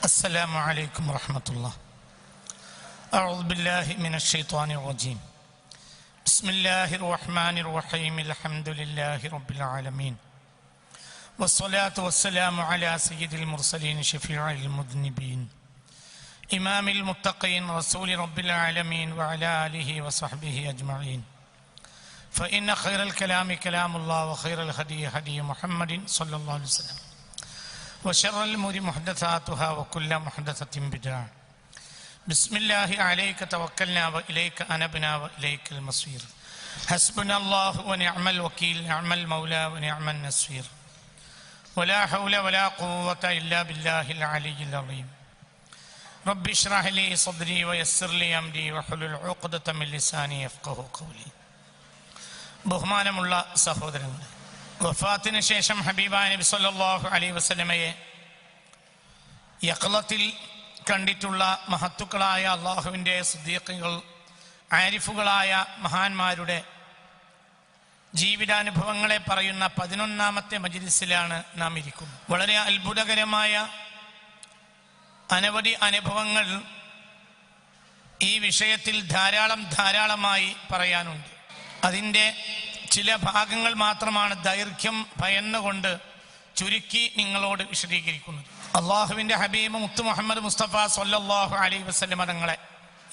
السلام عليكم ورحمة الله. أعوذ بالله من الشيطان الرجيم. بسم الله الرحمن الرحيم. الحمد لله رب العالمين والصلاة والسلام على سيد المرسلين شفيع المذنبين إمام المتقين رسول رب العالمين وعلى آله وصحبه أجمعين. فإن خير الكلام كلام الله وخير الهدي هدي محمد صلى الله عليه وسلم وشر الأمور محدثاتها وكل محدثة بدعة. بسم الله عليك توكلنا وإليك أنبنا وإليك المصير. حسبنا الله ونعم الوكيل نعم المولى ونعم النصير. ولا حول ولا قوة إلا بالله العلي العظيم. رب اشرح لي صدري ويسر لي أمري واحلل عقدة من لساني يفقهوا قولي. ബഹുമാനമുള്ള സഹോദരങ്ങളെ, വഫാത്തിന് ശേഷം ഹബീബായ നബി സല്ലല്ലാഹു അലൈഹി വസല്ലമയെ യഖ്ലത്തിൽ കണ്ടിട്ടുള്ള മഹത്തുക്കളായ അള്ളാഹുവിൻ്റെ സിദ്ദീഖുകൾ, ആരിഫുകളായ മഹാന്മാരുടെ ജീവിതാനുഭവങ്ങളെ പറയുന്ന 11ാമത്തെ മജ്ലിസിലാണ് നാം ഇരിക്കുന്നത്. വളരെ അത്ഭുതകരമായ അനവധി അനുഭവങ്ങൾ ഈ വിഷയത്തിൽ ധാരാളമായി പറയാനുണ്ട്. അതിൻ്റെ ചില ഭാഗങ്ങൾ മാത്രമാണ് ദൈർഘ്യം ഭയന്നുകൊണ്ട് ചുരുക്കി നിങ്ങളോട് വിശദീകരിക്കുന്നത്. അള്ളാഹുവിൻ്റെ ഹബീബ് മുത്ത് മുഹമ്മദ് മുസ്തഫ സല്ലല്ലാഹു അലൈഹി വസല്ലമ തങ്ങളെ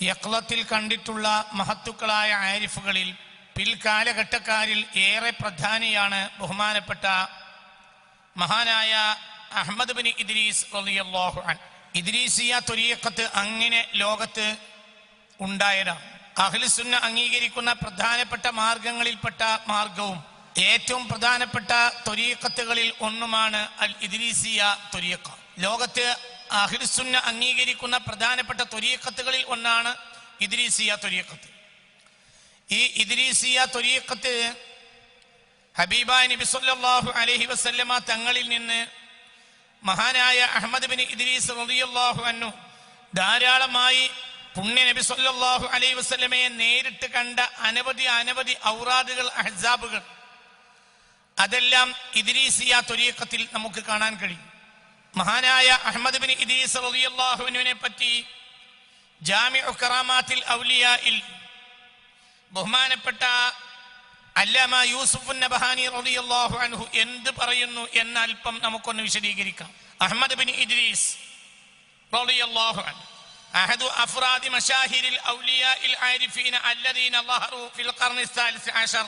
യഖ്ലത്തിൽ കണ്ടിട്ടുള്ള മഹത്തുക്കളായ ആരിഫുകളിൽ പിൽക്കാലഘട്ടക്കാരിൽ ഏറെ പ്രധാനിയാണ് ബഹുമാനപ്പെട്ട മഹാനായ അഹ്മദ് ബിൻ ഇദ്രീസ് റളിയല്ലാഹു അൻഹു. ഇദ്രീസിയ ത്വരീഖത്ത് അങ്ങനെ ലോകത്ത് ഉണ്ടായതാണ്. അഹ്ലുസുന്ന അംഗീകരിക്കുന്ന പ്രധാനപ്പെട്ട മാർഗങ്ങളിൽപ്പെട്ട മാർഗവും ഏറ്റവും പ്രധാനപ്പെട്ട ത്വരീഖത്തുകളിൽ ഒന്നുമാണ് അൽ ഇദ്രീസിയ ത്വരീഖ. ലോകത്ത് അഹ്ലുസുന്ന അംഗീകരിക്കുന്ന പ്രധാനപ്പെട്ട ത്വരീഖത്തുകളിൽ ഒന്നാണ് ഇദ്രീസിയ ത്വരീഖത്ത്. ഈ ഇദ്രീസിയ ത്വരീഖത്ത് ഹബീബായ നബി സല്ലല്ലാഹു അലൈഹി വസല്ലമ തങ്ങളിൽ നിന്ന് മഹാനായ അഹ്മദ് ബിൻ ഇദ്രീസ് റളിയല്ലാഹു അൻഹു ധാരാളമായി പുണ്യ നബി സല്ലല്ലാഹു അലൈഹി വസല്ലമയെ നേരിട്ട് കണ്ട അനവധി ഔറാദുകൾ, അഹ്സാബുകൾ, അതെല്ലാം ഇദ്രീസിയ ത്വരീഖത്തിൽ നമുക്ക് കാണാൻ കഴിയും. മഹാനായ അഹ്മദ് ബിൻ ഇദ്രീസ് റളിയല്ലാഹു അൻഹുവിനെ പറ്റി ജാമിഉ കറാമാത്തിൽ ഔലിയായിൽ ബഹുമാനപ്പെട്ട അല്ലാമ യൂസുഫ് നബഹാനി റളിയല്ലാഹു അൻഹു എന്ത് പറയുന്നു എന്ന് അല്പം നമുക്കൊന്ന് വിശദീകരിക്കാം. അഹ്മദ് ബിൻ ഇദ്രീസ് റളിയല്ലാഹു അൻഹു أحد أفراد مشاهير الأولياء العارفين الذين ظهروا في القرن الثالث عشر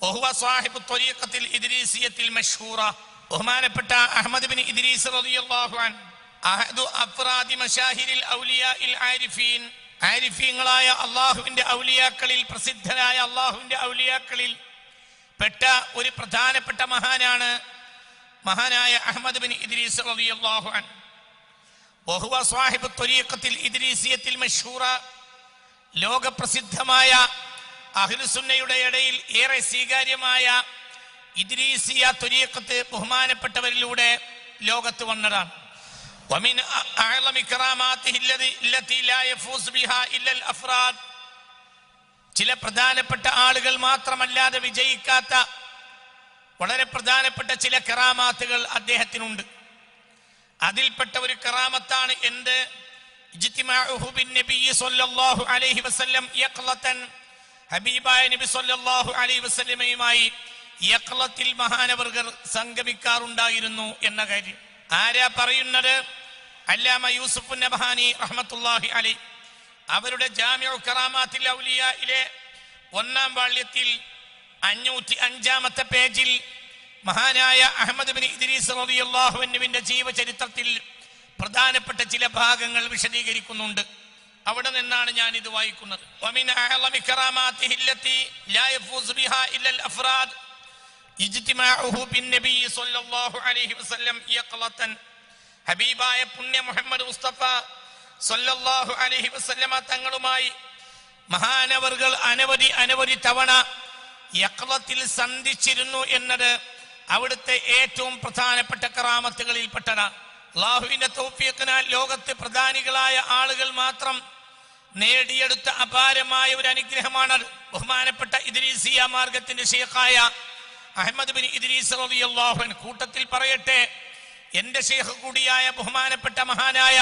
وهو صاحب الطريقة الإدريسية المشهورة. ബഹുമാനപ്പെട്ട അഹ്മദ് ബിൻ ഇദ്രീസ് റളിയല്ലാഹു അൻഹു അഹദു അഫ്റാദി മശാഹിരിൽ ഔലിയാഇൽ ആരിഫീൻ, ആരിഫീങ്ങളായ അള്ളാഹുവിൻ്റെ ഔലിയാക്കളിൽ, പ്രസിദ്ധരായ അള്ളാഹുവിൻ്റെ ഔലിയാക്കളിൽ പെട്ട ഒരു പ്രധാനപ്പെട്ട മഹാനാണ് മഹാനായ അഹ്മദ് ബിൻ ഇദ്രീസ് റളിയല്ലാഹു അൻഹു. വഹുവ സ്വാഹിബു ത്വരീഖത്തിൽ ഇദ്രീസിയത്തിൽ മഷ്ഹൂറ, ലോകപ്രസിദ്ധമായ അഹ്ലുസുന്നയുടെ ഇടയിൽ ഏറെ സ്വീകാര്യമായ ഇദ്രീസിയ ത്വരീഖത്ത് ബഹുമാനപ്പെട്ടവരിലൂടെ ലോകത്ത് വന്നതാണ്. വമിൻ അഅ്ലമി കറാമാതിഹി അല്ലതി ലാ യഫൂസ് ബിഹാ ഇല്ലൽ അഫ്റാദ്, ചില പ്രധാനപ്പെട്ട ആളുകൾ മാത്രമല്ലാതെ വിജയിക്കാത്ത വളരെ പ്രധാനപ്പെട്ട ചില കറാമാത്തുകൾ അദ്ദേഹത്തിനുണ്ട്. അതിൽപ്പെട്ട ഒരു കറാമത്താണ് എന്ത്? ഇജ്തിമാഉഹു ബിൻ നബി സല്ലല്ലാഹു അലൈഹി വസല്ലം യഖ്ലതൻ, ഹബീബായ നബി സല്ലല്ലാഹു അലൈഹി വസല്ലമയുമായി യഖ്ലത്തിൽ മഹാനവർകൾ സംഗമിക്കാറുണ്ടായിരുന്നു എന്ന കാര്യം ആരാ പറയുന്നത്? അല്ലാമ യൂസുഫ് നബഹാനി റഹ്മത്തുള്ളാഹി അലൈഹി അവരുടെ ജാമിഉ കറാമാത്തിൽ ഔലിയായിലെ 1-ാം വാള്യത്തിൽ 505-ാമത്തെ പേജിൽ മഹാനായ അഹ്മദ് ബിൻ ഇദ്രീസ് റളിയല്ലാഹു അൻഹുവിന്റെ ജീവചരിത്രത്തിൽ പ്രധാനപ്പെട്ട ചില ഭാഗങ്ങൾ വിശദീകരിക്കുന്നുണ്ട്. അവിടെ നിന്നാണ് ഞാൻ ഇത് വായിക്കുന്നത്. വമിൻ അഅ്ലമി കറാമാതിഹി അല്ലതി ലാ യഫൂസ് ബിഹാ ഇല്ലൽ അഫ്റാദ് ഇജ്തിമാഉഹു ബിൻ നബി സല്ലല്ലാഹു അലൈഹി വസല്ലം യഖ്ലതൻ, ഹബീബായ പുണ്യ മുഹമ്മദ് മുസ്തഫ സല്ലല്ലാഹു അലൈഹി വസല്ലമ തങ്ങളുമായി മഹാനവർകൾ അനവധി തവണ യഖ്ലത്തിൽ സന്ധിച്ചിരുന്നു എന്നത് അവിടുത്തെ ഏറ്റവും പ്രധാനപ്പെട്ട കറാമത്തുകളിൽപ്പെട്ടതാണ്. അല്ലാഹുവിന്റെ തൗഫീഖിനാൽ ലോകത്ത് പ്രധാനികളായ ആളുകൾ മാത്രം നേടിയെടുത്ത അപാരമായ ഒരു അനുഗ്രഹമാണത്. ബഹുമാനപ്പെട്ട ഇദ്രീസിയ മാർഗത്തിന്റെ ശൈഖായ അഹ്മദ് ബിൻ ഇദ്രീസ് റളിയല്ലാഹു അൻഹു കൂട്ടത്തിൽ പറയട്ടെ, എന്റെ ശൈഖ് കൂടിയായ ബഹുമാനപ്പെട്ട മഹാനായ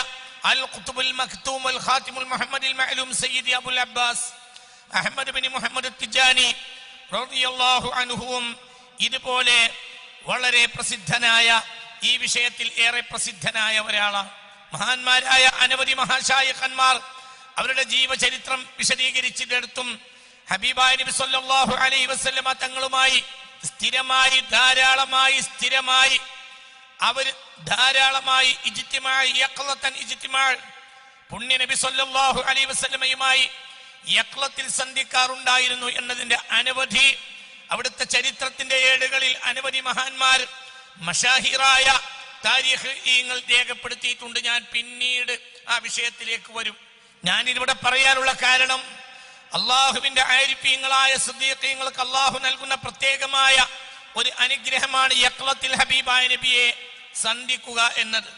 അൽ ഖുത്ബുൽ മഖ്തൂം അൽ ഖാതിമുൽ മുഹമ്മദിൽ മഅലൂം സയ്യിദി അബുൽ അബ്ബാസ് അഹ്മദ് ബിൻ മുഹമ്മദ് തിജാനി റളിയല്ലാഹു അൻഹുവും ഇതുപോലെ വളരെ പ്രസിദ്ധനായ, ഈ വിഷയത്തിൽ ഏറെ പ്രസിദ്ധനായ ഒരാളാണ്. മഹാന്മാരായ അനവധി മഹാശായിഖന്മാർ അവരുടെ ജീവചരിത്രം വിശദീകരിച്ചിടത്തും ഹബീബായ നബി സല്ലല്ലാഹു അലൈഹി വസല്ലമ തങ്ങളുമായി സ്ഥിരമായി അവർ ധാരാളമായി പുണ്യ നബി സല്ലല്ലാഹു അലൈഹി വസല്ലമയുമായി യഖ്ലത്തിൽ സന്ധിക്കാറുണ്ടായിരുന്നു എന്നതിന്റെ അനവധി അവിടുത്തെ ചരിത്രത്തിന്റെ ഏടുകളിൽ അനവധി മഹാന്മാർ മശാഹിറായ താരീഖുകൾ രേഖപ്പെടുത്തിയിട്ടുണ്ട്. ഞാൻ പിന്നീട് ആ വിഷയത്തിലേക്ക് വരും. ഞാനിവിടെ പറയാനുള്ള കാരണം അള്ളാഹുവിന്റെ ആരിഫീങ്ങളായ സിദ്ദീഖീങ്ങൾക്ക് അള്ളാഹു നൽകുന്ന പ്രത്യേകമായ ഒരു അനുഗ്രഹമാണ് യഖ്ലത്തിൽ ഹബീബായ നബിയെ സന്ധിക്കുക എന്നത്.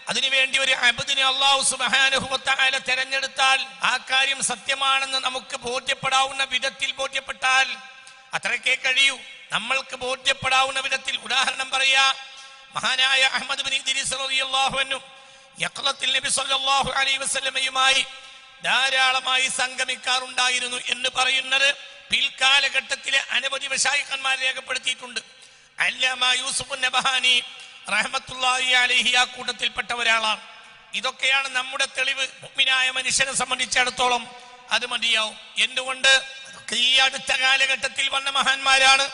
അതിനുവേണ്ടി ഒരു അബ്ദിനെ അല്ലാഹു സുബ്ഹാനഹു വ തആല തിരഞ്ഞെടുത്താൽ ആ കാര്യം സത്യമാണെന്ന് നമുക്ക് ബോധ്യപ്പെടാവുന്ന വിധത്തിൽ ബോധ്യപ്പെട്ടാൽ അത്രയ്ക്കേ കഴിയൂ. നമ്മൾക്ക് ബോധ്യപ്പെടാവുന്ന വിധത്തിൽ ഉദാഹരണം പറയാ, മഹാനായ അഹ്മദ് ബിൻ ഇദ്രീസ് റളിയല്ലാഹു അൻഹു യഖ്ലത്തിൽ നബി സല്ലല്ലാഹു അലൈഹി വസല്ലമയുമായി ധാരാളമായി സംഗമിക്കാറുണ്ടായിരുന്നു എന്ന് പറയുന്നത് പിൽക്കാലഘട്ടത്തിലെ അനവധി മശായിഖന്മാർ രേഖപ്പെടുത്തിയിട്ടുണ്ട്. അല്ലാമ യൂസുഫ് നബഹാനി റഹ്മത്തുള്ളാഹി അലൈഹി ആ കൂട്ടത്തിൽപ്പെട്ട ഒരാളാണ്. ഇതൊക്കെയാണ് നമ്മുടെ തെളിവ്. മുഅ്മിനായ മനുഷ്യനെ സംബന്ധിച്ചിടത്തോളം അത് മതിയാവും. എന്തുകൊണ്ട്? അതൊക്കെ ഈ അടുത്ത കാലഘട്ടത്തിൽ വന്ന മഹാന്മാരാണ്.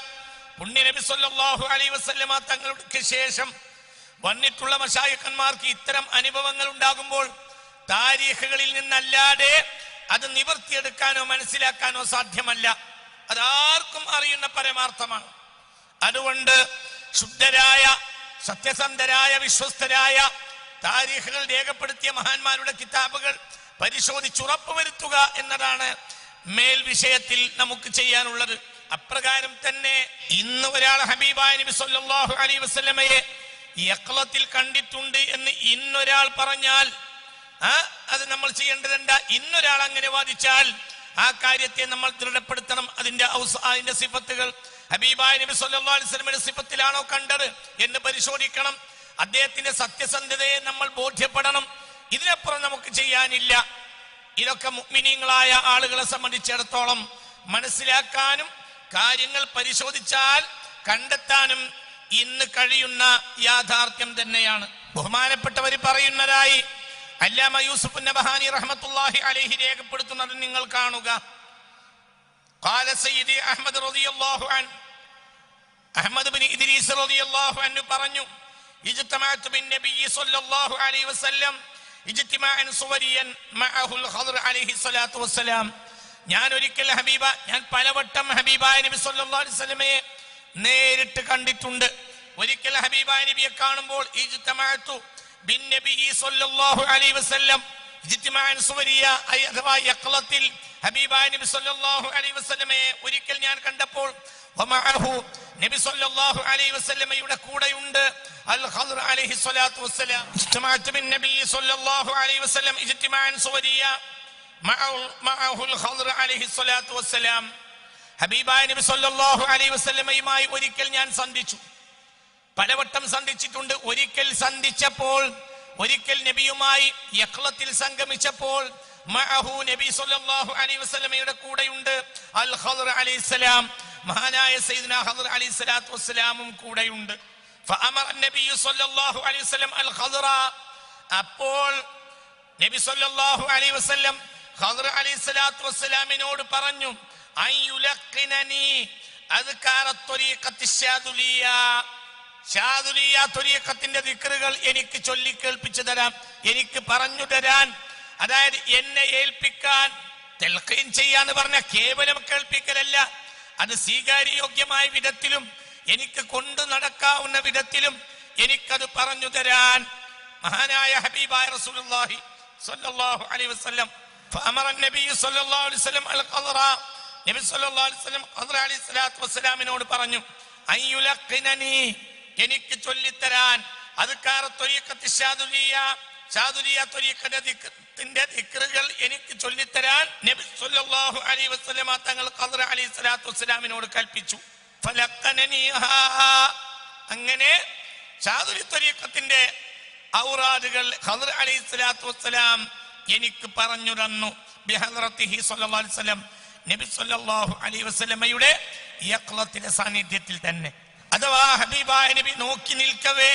പുണ്യ നബി സല്ലല്ലാഹു അലൈഹി വസല്ലമ തങ്ങൾക്ക് ശേഷം വന്നിട്ടുള്ള മശായിഖന്മാർക്ക് ഇത്തരം അനുഭവങ്ങൾ ഉണ്ടാകുമ്പോൾ താരീഖുകളിൽ നിന്നല്ലാതെ അത് നിവർത്തിയെടുക്കാനോ മനസ്സിലാക്കാനോ സാധ്യമല്ല. അതാർക്കും അറിയുന്ന പരമാർത്ഥമാണ്. അതുകൊണ്ട് ശുദ്ധരായ, സത്യസന്ധരായ, വിശ്വസ്തരായ താരീഖുകൾ രേഖപ്പെടുത്തിയ മഹാന്മാരുടെ കിതാബുകൾ പരിശോധിച്ചുറപ്പുവരുത്തുക എന്നതാണ് മേൽ വിഷയത്തിൽ നമുക്ക് ചെയ്യാനുള്ളത്. അപ്രകാരം തന്നെ ഇന്ന് ഒരാൾ ഹബീബായ നബി സല്ലല്ലാഹു അലൈഹി വസല്ലമയെ യഖ്ലത്തിൽ കണ്ടിട്ടുണ്ട് എന്ന് ഇന്നൊരാൾ പറഞ്ഞാൽ അത് നമ്മൾ ചെയ്യേണ്ടതുണ്ട്. ഇന്നൊരാൾ അങ്ങനെ വാദിച്ചാൽ ആ കാര്യത്തെ നമ്മൾ ദൃഢപ്പെടുത്തണം. അതിന്റെ സിഫത്തുകൾ ഹബീബായ നബി സല്ലല്ലാഹു അലൈഹി വസല്ലമയുടെ സിഫത്തിലാണോ കണ്ടത് എന്ന് പരിശോധിക്കണം. അദ്ദേഹത്തിന്റെ സത്യസന്ധതയെ നമ്മൾ ബോധ്യപ്പെടണം. ഇതിനപ്പുറം നമുക്ക് ചെയ്യാനില്ല. ഇതൊക്കെ മുഅ്മിനീങ്ങളായ ആളുകളെ സംബന്ധിച്ചിടത്തോളം മനസ്സിലാക്കാനും കാര്യങ്ങൾ പരിശോധിച്ചാൽ കണ്ടെത്താനും ഇന്ന് കഴിയുന്ന യാഥാർത്ഥ്യം തന്നെയാണ്. ബഹുമാനപ്പെട്ടവർ പറയുന്നതായി അല്ലാമ യൂസുഫ് നബഹാനി റഹ്മത്തുള്ളാഹി അലൈഹി രേഖപ്പെടുത്തുന്നത് നിങ്ങൾ കാണുക. ഖാല സയ്യിദി അഹ്മദ് റളിയല്ലാഹു അൻഹു, അഹ്മദ് ബിൻ ഇദ്രീസ് റളിയല്ലാഹു അൻഹു പറഞ്ഞു, ഇജ്തമഅതു ബിൻ നബിയ്യി സ്വല്ലല്ലാഹു അലൈഹി വസല്ലം ഇജ്തിമാഅൻ സുവരിയൻ മഅഹുൽ ഖദ്ർ അലൈഹി സ്വലാത്തു വസ്സലാം. ഞാൻ പലവട്ടം ഹബീബായ നബി സല്ലല്ലാഹു അലൈഹി വസല്ലമയെ നേരിട്ട് കണ്ടിട്ടുണ്ട്. ഒരിക്കൽ ഹബീബായ നബിയെ കാണുമ്പോൾ ഇജ്തമഅതു ബിൻ നബിയ്യി സ്വല്ലല്ലാഹു അലൈഹി വസല്ലം ഇജ്തിമാഅൻ സുവരിയ അഥവാ യഖ്ലത്തിൽ ഹബീബായ നബി സല്ലല്ലാഹു അലൈഹി വസല്ലമയെ ഒരിക്കൽ ഞാൻ കണ്ടപ്പോൾ വമഅഹു നബി സല്ലല്ലാഹു അലൈഹി വസല്ലമയുടെ കൂടെയുണ്ട് അൽ ഖദ്ർ അലൈഹി സ്വലാത്തു വസ്സലാം. ഇജ്തമഅതു ബിൻ നബിയ്യി സ്വല്ലല്ലാഹു അലൈഹി വസല്ലം ഇജ്തിമാഅൻ സുവരിയ മഅഹുൽ ഖദ്ർ അലൈഹി സ്വലാത്തു വസ്സലാം. ഹബീബായ നബി സല്ലല്ലാഹു അലൈഹി വസല്ലമയുമായി ഒരിക്കൽ ഞാൻ സന്ധിച്ചു. പലവട്ടം സന്ധിച്ചിട്ടുണ്ട്. ഒരിക്കൽ നബിയുമായി യഖ്ലത്തിൽ സംഗമിച്ചപ്പോൾ മഅഹു നബി സല്ലല്ലാഹു അലൈഹി വസല്ലമയുടെ കൂടെയുണ്ട് അൽ ഖദ്ർ അലൈഹിസ്സലാം. മഹാനായ സയ്യിദ്നാ ഖദ്ർ അലൈഹിസ്സലാത്തു വസ്സലാമും കൂടെയുണ്ട്. ഫഅമറ നബി സല്ലല്ലാഹു അലൈഹി വസല്ലം അൽ ഖദ്റ, അപ്പോൾ നബി സല്ലല്ലാഹു അലൈഹി വസല്ലം ഖദ്ർ അലൈഹിസ്സലാത്തു വസ്സലാമിനോട് പറഞ്ഞു, അയ്യുലഖിനനി അദ്കാറ ത്വരീഖത്തി ശാദുലിയ, ശാദുലിയ ത്വരീഖത്തിന്റെ ദിക്റുകൾ എനിക്ക് ചൊല്ലി കേൾപ്പിച്ചു തരാം, എനിക്ക് പറഞ്ഞു തരാൻ. അതായത് എന്നെ ഏൽപ്പിക്കാൻ, തൽഖീൻ ചെയ്യാന്ന് പറഞ്ഞ കേവലം കേൾപ്പിക്കലല്ല, അത് സ്വീകാര്യോഗ്യമായ വിധത്തിലും എനിക്ക് കൊണ്ടു നടക്കാവുന്ന വിധത്തിലും എനിക്കത് പറഞ്ഞു തരാൻ മഹാനായ ഹബീബായ റസൂലുള്ളാഹി സ്വല്ലല്ലാഹു അലൈഹി വസല്ലം ഫഅമറ നബി സ്വല്ലല്ലാഹു അലൈഹി വസല്ലം അൽ ഖദ്റ, നബി സ്വല്ലല്ലാഹു അലൈഹി വസല്ലം ഖദ്ർ അലൈഹി സ്വലാത്തു വസ്സലാമിനോട് പറഞ്ഞു, അയ്യുലഖിനനി, എനിക്ക് ചൊല്ലിത്തരാൻ, അദ്കാറ ത്വരീഖത്തി ശാദുലിയ, ശാദുലിയ ത്വരീഖത്തിന്റെ ദിക്റുകൾ എനിക്ക് ചൊല്ലിത്തരാൻ നബി സ്വല്ലല്ലാഹു അലൈഹി വസല്ലം തങ്ങൾ ഖദ്ർ അലൈഹി സ്വലാത്തു വസ്സലാമിനോട് കൽപ്പിച്ചു. ഫലഖനനിഹാ, അങ്ങനെ ചാതുരി ത്വരീഖത്തിന്റെ ഔറാദുകൾ ഖദർ അലൈഹിസ്സലാത്തു വസ്സലാം എനിക്ക് പറഞ്ഞു തന്നു. ബിഹദ്റത്തിഹി സ്വല്ലല്ലാഹു അലൈഹി വസല്ലം, നബി സ്വല്ലല്ലാഹു അലൈഹി വസല്ലമയുടെ യഖ്ളത്തിന്റെ സാന്നിധ്യത്തിൽ തന്നെ. അഥവാ ഹബീബായ നബി നോക്കി നിൽക്കവേ,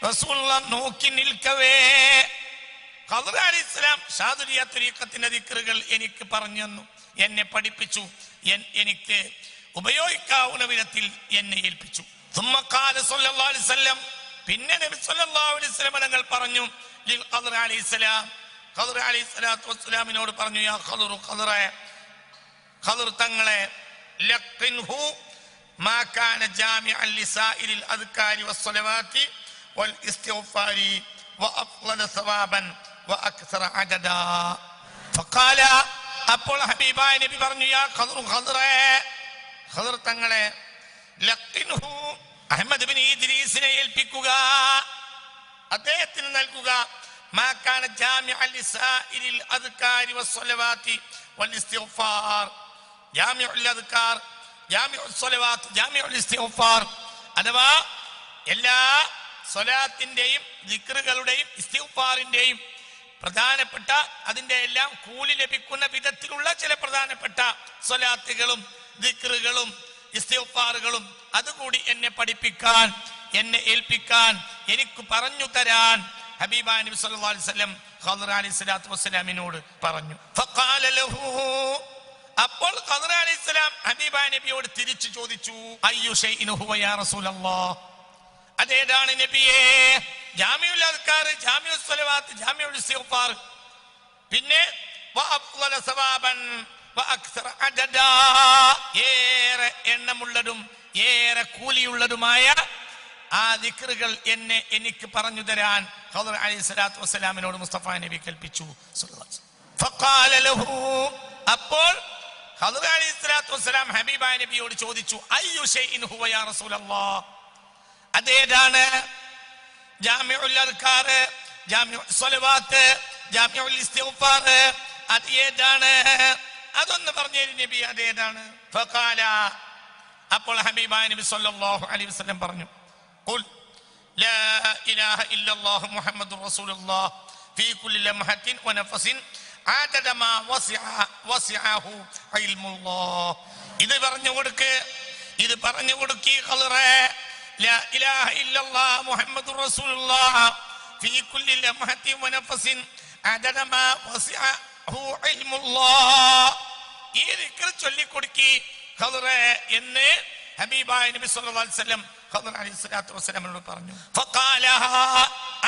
റസൂലുള്ളാഹ് നോക്കി നിൽക്കവേ ഖദർ അലൈഹിസ്സലാം ചാതുരി ത്വരീഖത്തിന്റെ ദിക്റുകൾ എനിക്ക് പറഞ്ഞു തന്നു, എന്നെ പഠിപ്പിച്ചു, എനിക്ക് ഉപയോഗിക്കാവുന്ന വിധത്തിൽ എന്നെ ഏൽപ്പിച്ചു. ثم قال صلى الله عليه وسلم, പിന്നെ നബി സല്ലല്ലാഹു അലൈഹി വസല്ലം തങ്ങൾ പറഞ്ഞു ലിൽ ഖദർ അലൈഹിസ്സലാം, ഖദർ അലൈഹിസ്സലാത്തു വസ്സലാമിനോട് പറഞ്ഞു, യാ ഖദറു, ഖദറെ, ഖദർ തങ്ങളെ, ലഖിൻഹു മാ കാന ജാമിഅൻ ലിസാഇരിൽ അദ്കാരി വസ്സലവാതി വൽ ഇസ്തിഗ്ഫാരി വഅഫ്ളല സവാബൻ വഅക്സറ അദദാ. ഫഖാല, അപ്പോൾ ഹബീബായ നബി പറഞ്ഞു, യാ ഖദറു, ഖദറെ, ഖദർ തങ്ങളെ, ലഖിൻഹു, അഹ്മദ് ബിൻ ഇദ്രീസിനെ ഏൽപ്പിക്കുക, അദ്ദേഹത്തിന് നൽകുക, മാ കാന ജാമിഅൻ ലിസാഇരിൽ അദ്കാരി വസ്സലവാതി വൽ ഇസ്തിഗ്ഫാർ, ജാമിഉൽ അദ്കാർ, ജാമിഉൽ സ്വലവാത്ത്, ജാമിഉൽ ഇസ്തിഗ്ഫാർ, അഥവാ എല്ലാ സ്വലാത്തിന്റെയും ദിക്റുകളുടെയും ഇസ്തിഗ്ഫാറിന്റെയും പ്രധാനപ്പെട്ട, അതിന്റെ എല്ലാം കൂലി ലഭിക്കുന്ന വിധത്തിലുള്ള ചില പ്രധാനപ്പെട്ട സ്വലാത്തുകളും ദിക്റുകളും ഇസ്തിഗ്ഫാറുകളും അതുകൂടി എന്നെ പഠിപ്പിക്കാൻ, എന്നെ ഏൽപ്പിക്കാൻ, എനിക്ക് പറഞ്ഞു തരാൻ ഹബീബായ നബി സല്ലല്ലാഹു അലൈഹി വസല്ലം ഖദർ അലൈഹിസ്സലാത്തു വസ്സലാമിനോട് പറഞ്ഞു. ഫഖാല ലഹു, അപ്പോൾ ഖദർ അലൈഹിസ്സലാം ഹബീബായ നബിയോട് തിരിച്ചു ചോദിച്ചു, അയ്യു ഷൈഇൻ ഹുവ യാ റസൂലല്ലാഹ്, അതേതാണ് നബിയേ? ജാമിഉൽ അദ്കാർ, ജാമിഉൽ സ്വലവാത്ത്, ജാമിഉൽ ഇസ്തിഗ്ഫാർ, പിന്നെ വഅഫ്ളല സവാബൻ വഅക്സറ അദദാ, ഏറെ എണ്ണമുള്ളതും ഏറെ കൂലിയുള്ളതുമായ ആ ദിക്റുകൾ എനിക്ക് പറഞ്ഞു തരാൻ ഖദർ അലൈഹിസ്സലാത്തു വസ്സലാമിനോട് മുസ്തഫ നബി കൽപ്പിച്ചു. ഫഖാല ലഹു, അപ്പോൾ ഖദർ അലൈഹിസ്സലാത്തു വസ്സലാം ഹബീബായ നബിയോട് ചോദിച്ചു, അയ്യു ഷൈഇൻ ഹുവ യാ റസൂലല്ലാഹ്, അതേതാണ്? ജാമിഉൽ അദ്കാർ, ജാമിഉൽ സ്വലവാത്ത്, ജാമിഉൽ ഇസ്തിഗ്ഫാർ, അത് ഏതാണ്? അതൊന്ന് പറഞ്ഞു നബി, അതേതാണ്? ഫഖാല, അപ്പോൾ ഹബീബായ നബി സല്ലല്ലാഹു അലൈഹി വസല്ലം പറഞ്ഞു, ഖുൽ ലാ ഇലാഹ ഇല്ലല്ലാഹു മുഹമ്മദുർ റസൂലുള്ളാഹ് ഫീ കുല്ലി ലംഹത്തിൻ വനഫസിൻ ആദദ മാ വസിഅഹു ഇൽമുല്ലാഹ്. ഇത് പറഞ്ഞു കൊടുക്കി ഖദറേ, ലാ ഇലാഹ ഇല്ലല്ലാഹു മുഹമ്മദുർ റസൂലുള്ളാഹ് ഫീ കുല്ലി ലംഹത്തിൻ വനഫസിൻ ആദദ മാ വസിഅഹു ഇൽമുല്ലാഹ്. ഈ ദിക്ർ ചൊല്ലിക്കൊടുക്കി ഖദറേ എന്ന് ഹബീബായ നബി സല്ലല്ലാഹു അലൈഹി വസല്ലം ഖദർ അലൈഹിസ്സലാത്തു വസ്സലാമിനോട് പറഞ്ഞു. ഫഖാലഹ,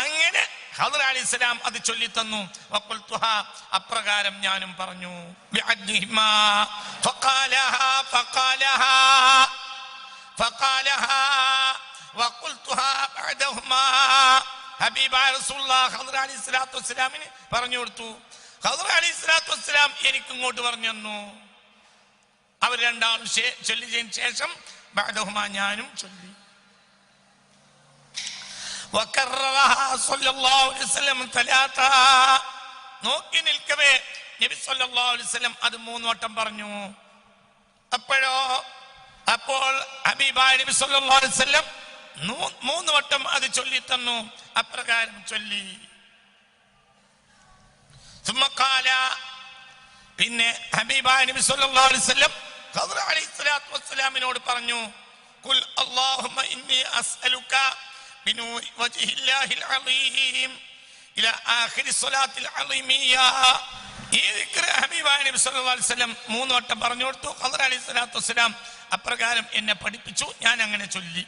അങ്ങനെ ഖദർ അലൈഹിസ്സലാം അത് ചൊല്ലി തന്നു. വഖുൽതുഹ, അപ്രകാരം ഞാനും പറഞ്ഞു. ബിഅദ്നിഹിമാ ഫഖാലഹ വഖുൽതുഹ ബഅദഹുമാ. ഹബീബായ റസൂലുള്ളാഹി ഖദർ അലൈഹിസ്സലാത്തു വസ്സലാമിന് പറഞ്ഞു കൊടുത്തു. ഖദർ അലൈഹിസ്സലാത്തു വസ്സലാം എനിക്ക് ഇങ്ങോട്ട് പറഞ്ഞു തന്നു. അവർ രണ്ടാളും ചൊല്ലിയതിനു ശേഷം ബഅദഹുമാ, ഞാനും ചൊല്ലി. നോക്കി നിൽക്കവേ നബി സല്ലല്ലാഹു അലൈഹി വസല്ലം അത് 3 വട്ടം പറഞ്ഞു. അപ്പോൾ ഹബീബായ നബി സല്ലല്ലാഹു അലൈഹി വസല്ലം 3 വട്ടം അത് ചൊല്ലി തന്നു. അപ്രകാരം ചൊല്ലി. പിന്നെ ഹബീബായ നബി സല്ലല്ലാഹു അലൈഹി വസല്ലം ഖദർ അലൈഹിസ്സലാത്തു വസ്സലാമിനോട് പറഞ്ഞു, ഖുൽ അല്ലാഹുമ്മ ഇന്നി അസ്അലുക ബിനൂരി വജ്ഹില്ലാഹിൽ അളീം ഇലാ ആഖിരി സ്വലാത്തിൽ അളീമിയ. ഈ ദിക്ർ ഹബീബായ നബി സല്ലല്ലാഹു അലൈഹി വസല്ലം 3 വട്ടം പറഞ്ഞു കൊടുത്തു. ഖദർ അലൈഹിസ്സലാത്തു വസ്സലാം അപ്രകാരം എന്നെ പഠിപ്പിച്ചു, ഞാൻ അങ്ങനെ ചൊല്ലി.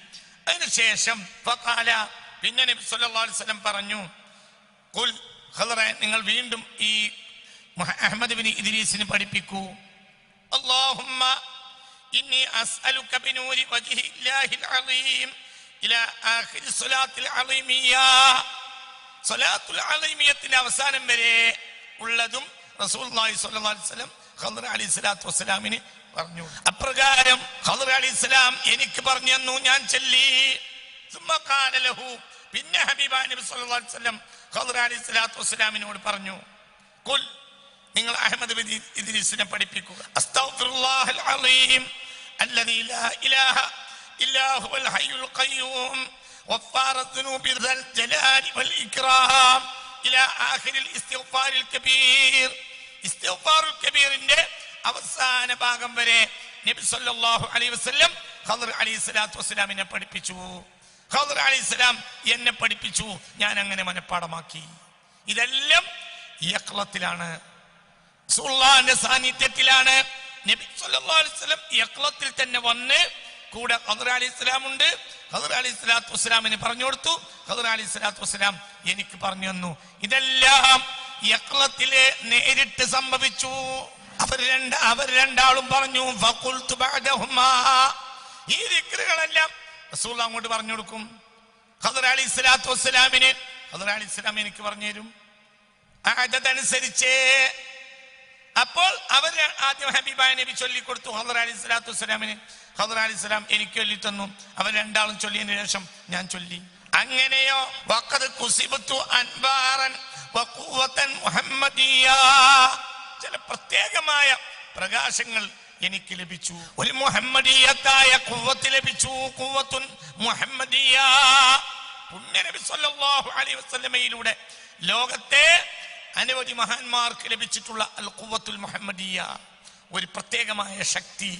അതിനുശേഷം ഫഖാല, പിന്നെ നബി സല്ലല്ലാഹു അലൈഹി വസല്ലം പറഞ്ഞു, ഖുൽ, ഖദറെ, നിങ്ങൾ വീണ്ടും ഈ അഹ്മദ് ബിൻ ഇദ്രീസിനെ പഠിപ്പിക്കൂ. അല്ലാഹുമ്മ ഇന്നി അസ്അലുക ബിനൂരി വജ്ഹില്ലാഹിൽ അളീം ഇലാ ആഖിരി സ്വലാത്തിൽ അളീമിയ. സ്വലാത്തുൽ അളീമിയത്തിന്റെ അവസാനം വരെ ഉള്ളതും റസൂലുള്ളാഹി സ്വല്ലല്ലാഹു അലൈഹി വസല്ലം ഖദർ അലൈഹിസ്സലാത്തു വസ്സലാമിന് പറഞ്ഞു. അപ്രകാരം ഖദർ അലൈഹിസ്സലാം എനിക്ക് പറഞ്ഞു തന്നു, ഞാൻ ചൊല്ലി. സുമ്മ ഖാല ലഹു, പിന്നെ ഹബീബായ നബി സല്ലല്ലാഹു അലൈഹി വസല്ലം ഖദർ അലൈഹിസ്സലാത്തു വസ്സലാമിനോട് പറഞ്ഞു, ഖുൽ, നിങ്ങൾ അഹ്മദ് ബിൻ ഇദ്രീസിനെ പഠിപ്പിക്കുക. അസ്തഗ്ഫിറുല്ലാഹൽ അലീം അല്ലദീ ലാ ഇലാഹ ഇല്ലാ ഹുവൽ ഹയ്യുൽ ഖയ്യൂം غفار الذنوب ذا الجلال والإكرام إلى آخر الاستغفار الكبير. ഇസ്തിഗ്ഫാറുൽ കബീറിന്റെ അവസാന ഭാഗം വരെ നബി സല്ലല്ലാഹു അലൈഹി വസല്ലം ഖദർ അലൈഹിസ്സലാത്തു വസ്സലാമിനെ പഠിപ്പിച്ചു. ഖദർ അലൈഹിസ്സലാം എന്നെ പഠിപ്പിച്ചു, ഞാൻ അങ്ങനെ മനഃപ്പാടമാക്കി. ഇതെല്ലാം യഖ്ലത്തിലാണ്, റസൂലുള്ളാഹിന്റെ സാന്നിധ്യത്തിലാണ്. നബി സല്ലല്ലാഹു അലൈഹി വസല്ലം യഖ്ലത്തിൽ തന്നെ വന്ന് കൂടെ ഖദർ അലൈഹിസ്സലാം ഉണ്ട്. ഖദർ അലൈഹിസ്സലാത്തു വസ്സലാമിന് പറഞ്ഞു കൊടുത്തു, ഖദർ അലൈഹിസ്സലാത്തു വസ്സലാം എനിക്ക് പറഞ്ഞു തന്നു. ഇതെല്ലാം യഖ്ലത്തിലെ നേരിട്ട് സംഭവിച്ചു. അവർ രണ്ടാളും പറഞ്ഞു ഫഖുൽതു ബഅദഹുമാ. ഈ ദിക്റുകളെല്ലാം റസൂൽ അങ്ങോട്ട് പറഞ്ഞു കൊടുക്കും ഖദർ അലൈഹിസ്സലാത്തു വസ്സലാമിന്. ഖദർ അലൈഹിസ്സലാം എനിക്ക് പറഞ്ഞു തരും അതനുസരിച്ച്. അപ്പോൾ അവർ ആദ്യം ഹബീബായ നബി ചൊല്ലിക്കൊടുത്തു ഖദർ അലൈഹിസ്സലാത്തു വസ്സലാമിന്. ഖദർ അലൈഹിസ്സലാം എനിക്ക് ചൊല്ലി തന്നു. അവർ രണ്ടാളും ചൊല്ലിയതിനു ശേഷം ഞാൻ ചൊല്ലി. അങ്ങനെയോ വഖദ് കുസിബതു അൻവാറൻ വഖുവതൻ മുഹമ്മദിയ. ചില പ്രത്യേകമായ പ്രകാശങ്ങൾ എനിക്ക് ലഭിച്ചു. ഒരു മുഹമ്മദിയത്തായ ഖുവത്ത് ലഭിച്ചു. ഖുവത്തുൻ മുഹമ്മദിയ. പുണ്യ നബി സല്ലല്ലാഹു അലൈഹി വസല്ലമയിലൂടെ ലോകത്തെ അനവധി മഹാന്മാർക്ക് ലഭിച്ചിട്ടുള്ള അൽ ഖുവത്തുൽ മുഹമ്മദിയ, ഒരു പ്രത്യേകമായ ശക്തി.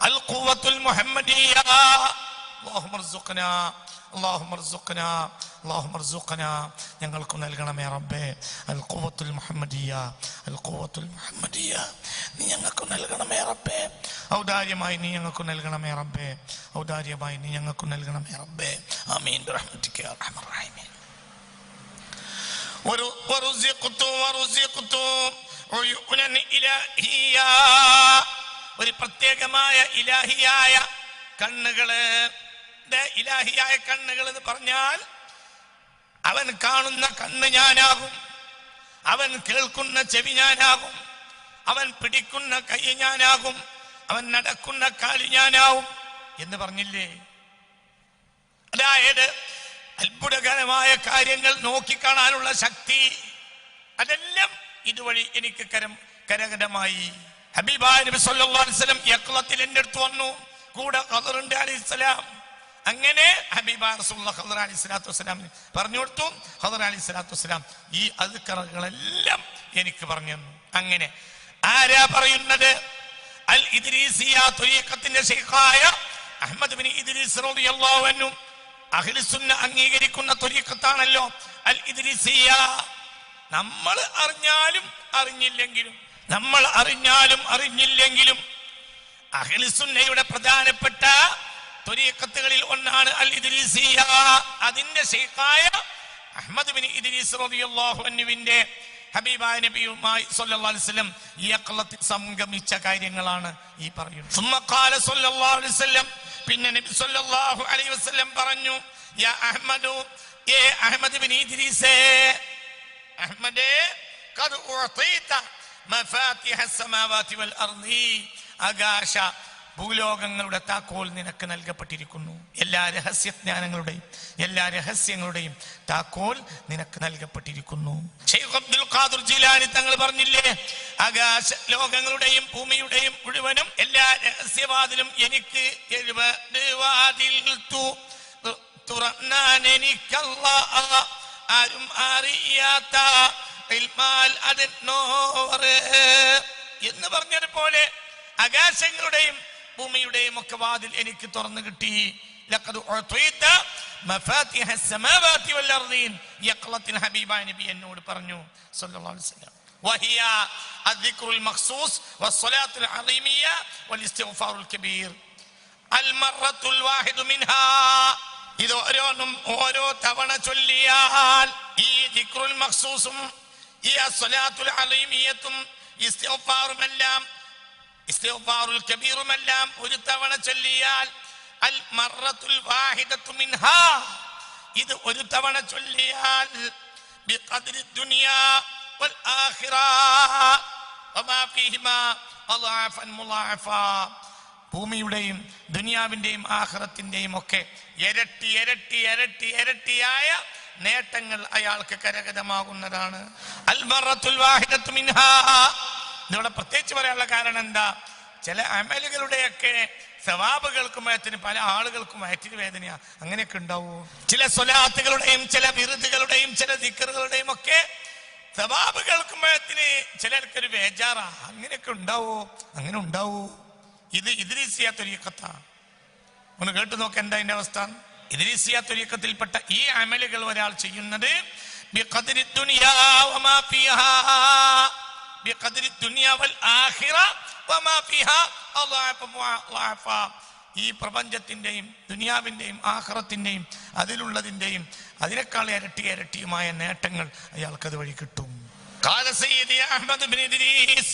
അൽ ഖുവത്തുൽ മുഹമ്മദിയ. അല്ലാഹുമ്മ അർസുഖ്നാ, അല്ലാഹുമ്മ അർസുഖ്നാ, അല്ലാഹുമ്മ അർസുഖ്നാ. ഞങ്ങൾക്ക് നൽകണമേ റബ്ബേ അൽ ഖുവത്തുൽ മുഹമ്മദിയ, അൽ ഖുവത്തുൽ മുഹമ്മദിയ. നീ ഞങ്ങൾക്ക് നൽകണമേ റബ്ബേ, ഔദാര്യമായി നീ ഞങ്ങൾക്ക് നൽകണമേ റബ്ബേ, ഔദാര്യമായി നീ ഞങ്ങൾക്ക് നൽകണമേ റബ്ബേ. ആമീൻ ബിറഹ്മതിക യാ അർഹമർ റഹീമീൻ. ഒരു പ്രത്യേകമായ ഇലാഹിയായ കണ്ണുകള്. ഇലാഹിയായ കണ്ണുകൾ എന്ന് പറഞ്ഞാൽ അവൻ കാണുന്ന കണ്ണ് ഞാനാകും, അവൻ കേൾക്കുന്ന ചെവി ഞാനാകും, അവൻ പിടിക്കുന്ന കൈ ഞാനാകും, അവൻ നടക്കുന്ന കാല് ഞാനാവും എന്ന് പറഞ്ഞില്ലേ? അതായത് അത്ഭുതകരമായ കാര്യങ്ങൾ നോക്കിക്കാണാനുള്ള ശക്തി, അതെല്ലാം ഇതുവഴി എനിക്ക് കരകരമായി. ഹബീബായ നബി സല്ലല്ലാഹു അലൈഹി വസല്ലം യഖ്ലത്തിൽ എൻ്റെ അടുത്ത് വന്നു, കൂടെ ഖദർ അലൈഹിസ്സലാം. അങ്ങനെ ഹബീബായ റസൂലുള്ളാഹി ഖദർ അലൈഹിസ്സലാത്തു വസ്സലാമിന് പറഞ്ഞു കൊടുത്തു. ഖദർ അലൈഹിസ്സലാത്തു വസ്സലാം ഈ അദ്കറുകളെല്ലാം എനിക്ക് പറഞ്ഞു തന്നു. അങ്ങനെ ആരാ പറയുന്നത്? അൽ ഇദ്രീസിയ ത്വരീഖത്തിന്റെ ശൈഖായ അഹ്മദ് ബിൻ ഇദ്രീസ് റളിയല്ലാഹു അൻഹു അഹ്ലുസുന്ന അംഗീകരിക്കുന്ന ത്വരീഖത്താണല്ലോ അൽ ഇദ്രീസിയ. നമ്മൾ അറിഞ്ഞാലും അറിഞ്ഞില്ലെങ്കിലും, നമ്മൾ അറിഞ്ഞാലും അറിഞ്ഞില്ലെങ്കിലും അഹ്ലുസുന്നയുടെ പ്രധാനപ്പെട്ട ത്വരീഖത്തുകളിൽ ഒന്നാണ് അൽ ഇദ്രീസിയ. അതിന്റെ ശൈഖായ അഹ്മദ് ബിൻ ഇദ്രീസ് റളിയല്ലാഹു അൻഹുവിന്റെ ഹബീബായ നബിയുമായി സല്ലല്ലാഹു അലൈഹി വസല്ലം യഖ്ലത്തിൽ സംഗമിച്ച കാര്യങ്ങളാണ് ഈ പറയുന്നത്. സുമ്മ ഖാല സല്ലല്ലാഹു അലൈഹി വസല്ലം, പിന്നെ നബി സല്ലല്ലാഹു അലൈഹി വസല്ലം പറഞ്ഞു, യാ അഹ്മദു, ഏ അഹ്മദ് ബിൻ ഇദ്രീസേ, അഹ്മദേ, ഖദ് ഉഅതീത മഫാത്തിഹ അസ്സമാവാതി വൽ അർളി. ആകാശ ഭൂലോകങ്ങളുടെ താക്കോൽ നിനക്ക് നൽകപ്പെട്ടിരിക്കുന്നു. എല്ലാ രഹസ്യജ്ഞാനങ്ങളുടെയും എല്ലാ രഹസ്യങ്ങളുടെയും താക്കോൽ നിനക്ക് നൽകപ്പെട്ടിരിക്കുന്നു. ശൈഖ് അബ്ദുൽ ഖാദിർ ജീലാനി തങ്ങൾ പറഞ്ഞില്ലേ, ആകാശ ലോകങ്ങളുടെയും ഭൂമിയുടെയും മുഴുവനും എല്ലാ രഹസ്യവാതിലും എനിക്ക് 70 വാതിൽ തുറന്നാൻ എനിക്കല്ലാഹ്, ആരും അറിയാത്ത എന്ന് പറഞ്ഞതുപോലെ ആകാശങ്ങളുടെയും ഭൂമിയുടെയും ഒക്കെ വാതിൽ എനിക്ക് തുറന്നു കിട്ടി. ലഖദ് ഉഅതീത മഫാത്തിഹ അസ്സമാവാതി വൽ അർളീൻ. യഖ്ലത്തിൽ ഹബീബായ നബി എന്നോട് പറഞ്ഞു സല്ലല്ലാഹു അലൈഹി വസല്ലം, വഹിയ അദ്ദിക്റുൽ മഖ്സൂസ് വസ്സലാത്തുൽ അളീമിയ വൽ ഇസ്തിഗ്ഫാറുൽ കബീർ അൽ മറത്തുൽ വാഹിദു മിൻഹാ. ഇത് ഓരോ തവണ ചൊല്ലിയാൽ ഈ ദിക്റുൽ മഖ്സൂസും ഈ അസ്സലാത്തുൽ അളീമിയത്തും ഇസ്തിഗ്ഫാറുൽ കബീറുമെല്ലാം ഒരു തവണ ചൊല്ലിയാൽ അൽ മറത്തുൽ വാഹിദത്തു മിൻഹാ, ഇത് ഒരു തവണ ചൊല്ലിയാൽ ബിഖദ്രി ദുനിയാ വൽ ആഖിറ വമാ ഫീഹിമാ അളാഫൻ മുളാഫാ. ഭൂമിയുടെയും ദുനിയാവിന്റെയും ആഖിറത്തിന്റെയും ഒക്കെ ഇരട്ടി ഇരട്ടി ഇരട്ടി ഇരട്ടിയായ നേട്ടങ്ങൾ അയാൾക്ക് കരഗതമാകുന്നതാണ്. അൽ മറത്തുൽ വാഹിദത്തു മിൻഹാ. ഇതിവിടെ പ്രത്യേകിച്ച് പറയാനുള്ള കാരണം എന്താ? ചില അമലുകളുടെയൊക്കെ സവാബ് കേൾക്കുമ്പോഴത്തിന് പല ആളുകൾക്കും വയറ്റിന് വേദനയാ. അങ്ങനെയൊക്കെ ഉണ്ടാവോ? ചില സ്വലാത്തുകളുടെയും ചില വിറുതുകളുടെയും ചില ദിക്റുകളുടെയും ഒക്കെ സവാബ് കേൾക്കുമ്പോഴത്തിന് ചിലർക്കൊരു ബേജാറാ. അങ്ങനെയൊക്കെ ഉണ്ടാവോ? അങ്ങനെ ഉണ്ടാവോ? ഇത് ഇദ്രീസിയ ത്വരീഖത്താണ്. ഒന്ന് കേട്ടു നോക്ക് എന്താ അതിന്റെ അവസ്ഥ. ഇദ്രീസിയ ത്വരീഖത്തിൽപ്പെട്ട ഈ അമലുകൾ ഒരാൾ ചെയ്യുന്നത് ബിഖദ്രി ദുനിയാ വമാ ഫീഹാ, ബിഖദ്രി ദുനിയാ വൽ ആഖിറ വമാ ഫീഹാ അല്ലാഹു വഅഫ. ഈ പ്രപഞ്ചത്തിന്റെയും ദുനിയാവിന്റെയും ആഖിറത്തിന്റെയും അതിലുള്ളതിന്റെയും അതിനേക്കാൾ ഇരട്ടി ഇരട്ടിയുമായ നേട്ടങ്ങൾ അയാൾക്കത് വഴി കിട്ടും. ഖാല സയ്യിദി അഹ്മദ് ബിൻ ഇദ്രീസ്,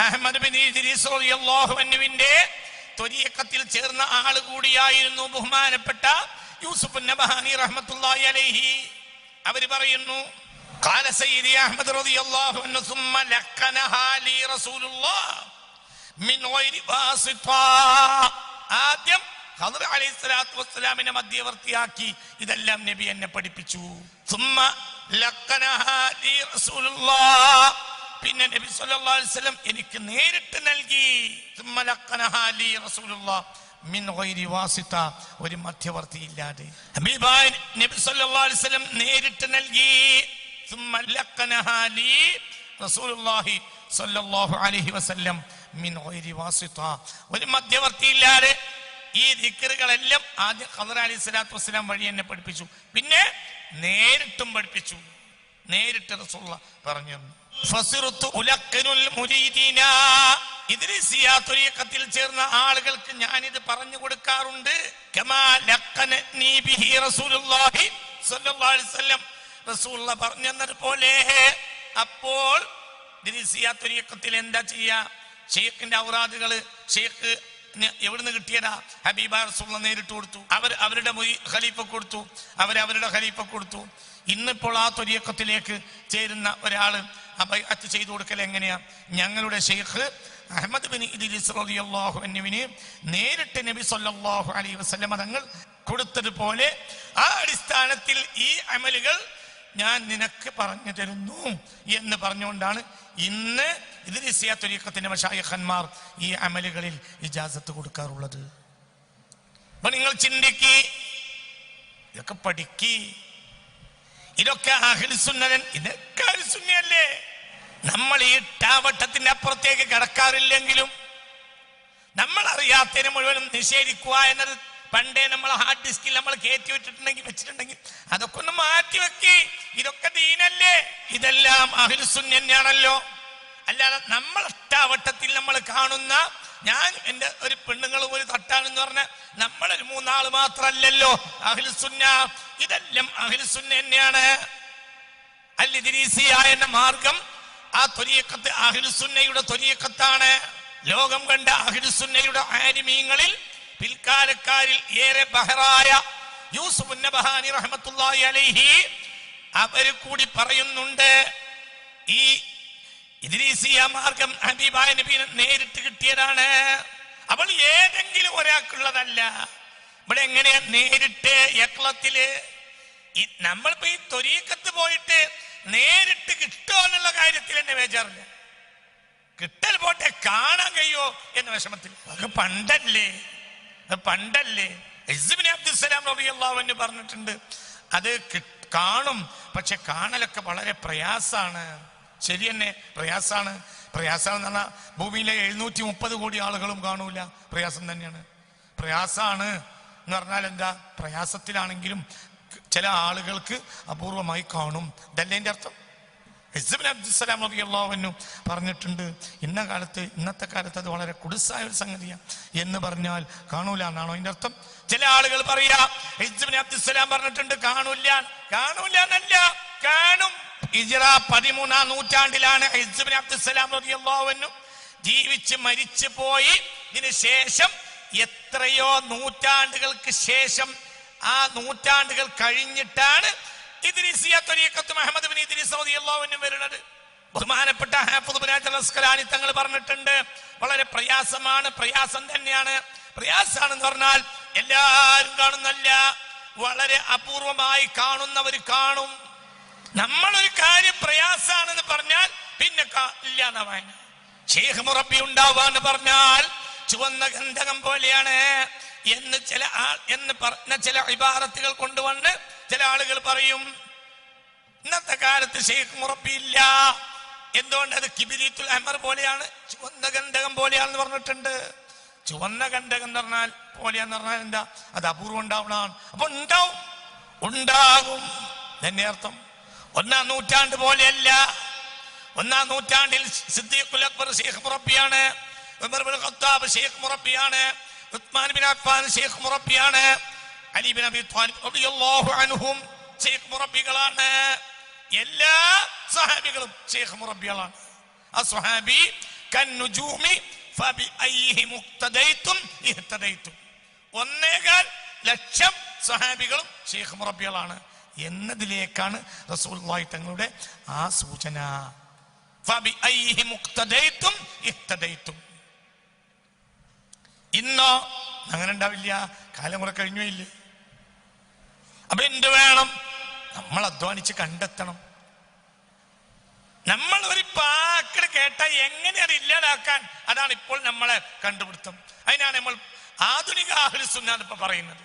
അഹ്മദ് ബിൻ ഇദ്രീസ് റളിയല്ലാഹു അൻഹുവിന്റെ ത്വരീഖത്തിൽ ചേർന്ന ആള് കൂടിയായിരുന്നു ബഹുമാനപ്പെട്ട യൂസുഫ് നബഹാനി റഹ്മത്തുള്ളാഹി അലൈഹി. അവർ പറയുന്നു, ഖാല സയ്യിദി അഹ്മദ് റളിയല്ലാഹു അൻഹു സുമ്മ ലഖനഹാ ലി റസൂലുള്ളാഹ് മിൻ ഗൈരി വാസിത. ആദ്യം ഖദർ അലൈഹിസ്സലാത്തു വസ്സലാമിനെ മധ്യവർത്തിയാക്കി ഇതെല്ലാം നബി എന്നെ പഠിപ്പിച്ചു. സുമ്മ ലഖനഹാ ലി റസൂലുള്ളാഹ്, പിന്നെ നബി സല്ലല്ലാഹു അലൈഹി വസല്ലം എനിക്ക് നേരിട്ട് നൽകി. സുമ്മ ലഖനഹാ ലി റസൂലുള്ളാഹ് മിൻ ഗൈരി വാസിത, ഒരു മധ്യവർത്തി ഇല്ലാതെ ഹബീബായ നബി സല്ലല്ലാഹു അലൈഹി വസല്ലം നേരിട്ട് നൽകി. സുമ്മ ലഖനഹാ ലി റസൂലുള്ളാഹി സല്ലല്ലാഹു അലൈഹി വസല്ലം മിൻ ഗൈരി വാസിത, ഒരു മധ്യവർത്തി ഇല്ലാതെ ഈ ദിക്റുകളെല്ലാം ആദ്യം ഖദർ അലൈഹിസ്സലാത്തു വസ്സലാം വഴി എന്നെ പഠിപ്പിച്ചു. പിന്നെ നേരിട്ടും പഠിപ്പിച്ചു. നേരിട്ട് റസൂലുള്ളാഹ് പറഞ്ഞു. ഫസിറുത്തു ഉലഖ്നുൽ മുരീദീന, ഇദ്രീസിയ ത്വരീഖത്തിൽ ചേർന്ന ആളുകൾക്ക് ഞാനിത് പറഞ്ഞു കൊടുക്കാറുണ്ട്. കമാ ലഖനനി ബിഹി റസൂലുള്ളാഹി സ്വല്ലല്ലാഹു അലൈഹി വസല്ലം, റസൂലുള്ളാഹ് പറഞ്ഞതുപോലെ. അപ്പോൾ ഇദ്രീസിയ ത്വരീഖത്തിൽ എന്താ ചെയ്യാ? ഷെയ്ഖിന്റെ ഔറാദുകള് ഷെയ്ഖ് എവിടുന്ന് കിട്ടിയതാ? ഹബീബ റസൂലുള്ളാഹ് നേരിട്ട് കൊടുത്തു. അവരുടെ ഖലീഫ കൊടുത്തു, അവരുടെ ഖലീഫ കൊടുത്തു. ഇന്നിപ്പോൾ ആ ത്വരീഖത്തിലേക്ക് ചേരുന്ന ഒരാള് ബൈഅത്ത് ചെയ്തു കൊടുക്കൽ എങ്ങനെയാ? ഞങ്ങളുടെ ഷെയ്ഖ് അഹ്മദ് ബിൻ ഇദ്രീസ് റളിയല്ലാഹു അൻഹുവിന് നേരിട്ട് നബി സല്ലല്ലാഹു അലൈഹി വസല്ലം തങ്ങൾ കൊടുത്തതുപോലെ ആ അടിസ്ഥാനത്തിൽ ഈ അമലുകൾ ഞാൻ നിനക്ക് പറഞ്ഞു തരുന്നു എന്ന് പറഞ്ഞുകൊണ്ടാണ് ഇന്ന് ഇദ്രീസിയ ത്വരീഖത്തിന്റെ മശായിഖന്മാർ ഈ അമലുകളിൽ ഇജാസത്ത് കൊടുക്കാറുള്ളത്. അപ്പൊ നിങ്ങൾ ചിന്തിക്കി, ഇതൊക്കെ പഠിക്കി, ഇതൊക്കെ അഹ്ലുസ് സുന്നതൻ, ഇതൊക്കെ അഹ്ലുസ് സുന്നയല്ലേ? നമ്മൾ ഈ ടാവട്ടത്തിന്റെ അപ്പുറത്തേക്ക് കിടക്കാറില്ലെങ്കിലും നമ്മൾ അറിയാത്തതിന് മുഴുവനും നിഷേധിക്കുക എന്നത് പണ്ടേ നമ്മൾ ഹാർഡ് ഡിസ്കിൽ നമ്മൾ കയറ്റി വെച്ചിട്ടുണ്ടെങ്കിൽ അതൊക്കെ ഒന്ന് മാറ്റി വെക്കി. ഇതൊക്കെ ദീനല്ലേ? ഇതെല്ലാം അഹ്ലുസ് സുന്ന തന്നെയാണല്ലോ. അല്ലാതെ നമ്മൾ ടാവട്ടത്തിൽ നമ്മൾ കാണുന്ന ഞാൻ എന്റെ ഒരു പെണ്ണുങ്ങളും ഒരു തട്ടാണെന്ന് പറഞ്ഞ നമ്മളൊരു മൂന്നാള് മാത്രല്ലല്ലോ അഹ്ലുസ് സുന്ന. ഇതെല്ലാം അഹ്ലുസ് സുന്ന തന്നെയാണ്. അൽ ഇദ്രീസിയ എന്ന മാർഗം ആ ത്വരീഖത്ത് അഹ്ലുസ് സുന്നയുടെ ത്വരീഖത്താണ്. ലോകം കണ്ട അഹ്ലുസ് സുന്നയുടെ ആലിമീങ്ങളിൽ പിൽക്കാലക്കാരിൽ ഏറെ ബഹറായ യൂസുഫ് നബഹാനി റഹ്മത്തുള്ളാഹി അലൈഹി അവര് കൂടി പറയുന്നുണ്ട്, ഈ ഇദ്രീസിയ മാർഗം ഹബീബായ നബിയെ നേരിട്ട് കിട്ടിയതാണ്. അവൾ ഏതെങ്കിലും ഒരാൾക്കുള്ളതല്ല. ഇവിടെ എങ്ങനെയാ നേരിട്ട് യക്ലത്തില്? നമ്മളിപ്പോ ഈ ത്വരീഖത്ത് പോയിട്ട് നേരിട്ട് കിട്ടുമോ എന്നുള്ള കാര്യത്തിൽ എന്നെ ബേജാറില്ല. കിട്ടൽ പോട്ടെ, കാണാൻ കഴിയോ എന്ന വിഷമത്തിൽ. അതൊക്കെ പണ്ടല്ലേ ഇസ്ബിന് അബ്ദുസ്സലാം റളിയല്ലാഹു അൻഹു പറഞ്ഞിട്ടുണ്ട്, അത് കാണും, പക്ഷെ കാണലൊക്കെ വളരെ പ്രയാസാണ്. ശരി തന്നെ, പ്രയാസാണ് എന്ന് പറഞ്ഞാൽ ഭൂമിയിലെ 730 കോടി ആളുകളും കാണൂല. പ്രയാസം തന്നെയാണ്. പ്രയാസാണ് എന്ന് പറഞ്ഞാൽ എന്താ? പ്രയാസത്തിലാണെങ്കിലും ചില ആളുകൾക്ക് അപൂർവമായി കാണും. ഇതല്ലേ എൻ്റെ അർത്ഥം? ഇസ്ബിന് അബ്ദുസ്സലാം റളിയല്ലാഹു അൻഹു പറഞ്ഞിട്ടുണ്ട്, ഇന്നത്തെ കാലത്ത് അത് വളരെ കുടുസായ ഒരു സംഗതിയാണ് എന്ന് പറഞ്ഞാൽ കാണൂല എന്നാണോ അതിന്റെ അർത്ഥം? ചില ആളുകൾ പറയാ ഇസ്ബിന് അബ്ദുസ്സലാം പറഞ്ഞിട്ടുണ്ട് കാണൂല എന്നല്ല, കാണും. ഹിജ്റ 13-ാം നൂറ്റാണ്ടിലാണ് ഇസ്ബിന് അബ്ദുസ്സലാം റളിയല്ലാഹു അൻഹു ജീവിച്ച് മരിച്ചു പോയി. ഇതിന് ശേഷം എത്രയോ നൂറ്റാണ്ടുകൾക്ക് ശേഷം, ആ നൂറ്റാണ്ടുകൾ കഴിഞ്ഞിട്ടാണ് ഇദ്രീസിയ ത്വരീഖത്ത് അഹ്മദ് ബിൻ ഇദ്രീസ് റളിയല്ലാഹു അൻഹു വരുന്നത്. ബഹുമാനപ്പെട്ട ഹാഫിദ് ഇബ്നു ഹജർ അസ്ഖലാനി തങ്ങൾ പറഞ്ഞിട്ടുണ്ട്, വളരെ പ്രയാസം തന്നെയാണ്. പ്രയാസാണെന്ന് പറഞ്ഞാൽ എല്ലാവരും കാണുന്നല്ല, വളരെ അപൂർവമായി കാണുന്നവർ കാണും. നമ്മളൊരു കാര്യം പ്രയാസാണെന്ന് പറഞ്ഞാൽ പിന്നെ ഇല്ല എന്നാ വായന. ഷെയ്ഖ് മുറബി ഉണ്ടാവാന്ന് പറഞ്ഞാൽ ചുവന്ന ഗന്ധകം പോലെയാണ് എന്ന് പറഞ്ഞ ചില ഇബാറത്തുകൾ കൊണ്ടുവന്ന് ചില ആളുകൾ പറയും. ഇന്നത്തെ കാലത്ത് ഷെയ്ഖ് മുറബിയില്ല. എന്തുകൊണ്ട്? അത് കിബിരീത്തുൽ അഹ്മർ പോലെയാണ്, ചുവന്ന ഗന്ധകം പോലെയാണെന്ന് പറഞ്ഞിട്ടുണ്ട്. ചുവന്ന ഗന്ധകം എന്ന് പറഞ്ഞാൽ പോലെയാന്ന് പറഞ്ഞാൽ എന്താ? അത് അപൂർവം ഉണ്ടാവണമാണ്. അപ്പൊ ഉണ്ടാകും തന്നെ അർത്ഥം. 1-ാം നൂറ്റാണ്ട് പോലെയല്ല. 1-ാം നൂറ്റാണ്ടിൽ സിദ്ദീഖുൽ അക്ബർ ഷെയ്ഖ് മുറബിയാണ്, ഉമർ ഇബ്നുൽ ഖത്താബ് ഷെയ്ഖ് മുറബിയാണ്, ഉസ്മാൻ ബിൻ അഫ്ഫാൻ ഷെയ്ഖ് മുറബിയാണ്, അലി ബിൻ അബി ത്വാലിബ് റളിയല്ലാഹു അൻഹും ഷെയ്ഖ് മുറബികളാണ്. എല്ലാ സ്വഹാബികളും ഷെയ്ഖ് മുറബികളാണ്. അസ്വഹാബി കന്നുജൂമി ഫബിഅയ്യിഹി മുഖ്തദൈതും ഇഹ്തദൈതും. 1.25 ലക്ഷം സ്വഹാബികളും ഷെയ്ഖ് മുറബികളാണ് എന്നതിലേക്കാണ് റസൂലുള്ളാഹി തങ്ങളുടെ ആ സൂചന. ഫബിഅയ്യിഹി മുഖ്തദൈതും ഇഹ്തദൈതും. ഇന്നോ അങ്ങനെ ഉണ്ടാവില്ല, കാലം കുറെ കഴിഞ്ഞു ഇല്ലേ. അപ്പൊ എന്ത് വേണം? നമ്മൾ അധ്വാനിച്ച് കണ്ടെത്തണം. നമ്മൾ ഒരു പാക്കട് കേട്ടാൽ എങ്ങനെ അത് ഇല്ലാതാക്കാൻ, അതാണ് ഇപ്പോൾ നമ്മളെ കണ്ടുപിടുത്തം. അതിനാണ് നമ്മൾ ആധുനിക അഹ്ലുസ് സുന്ന ഇപ്പൊ പറയുന്നത്.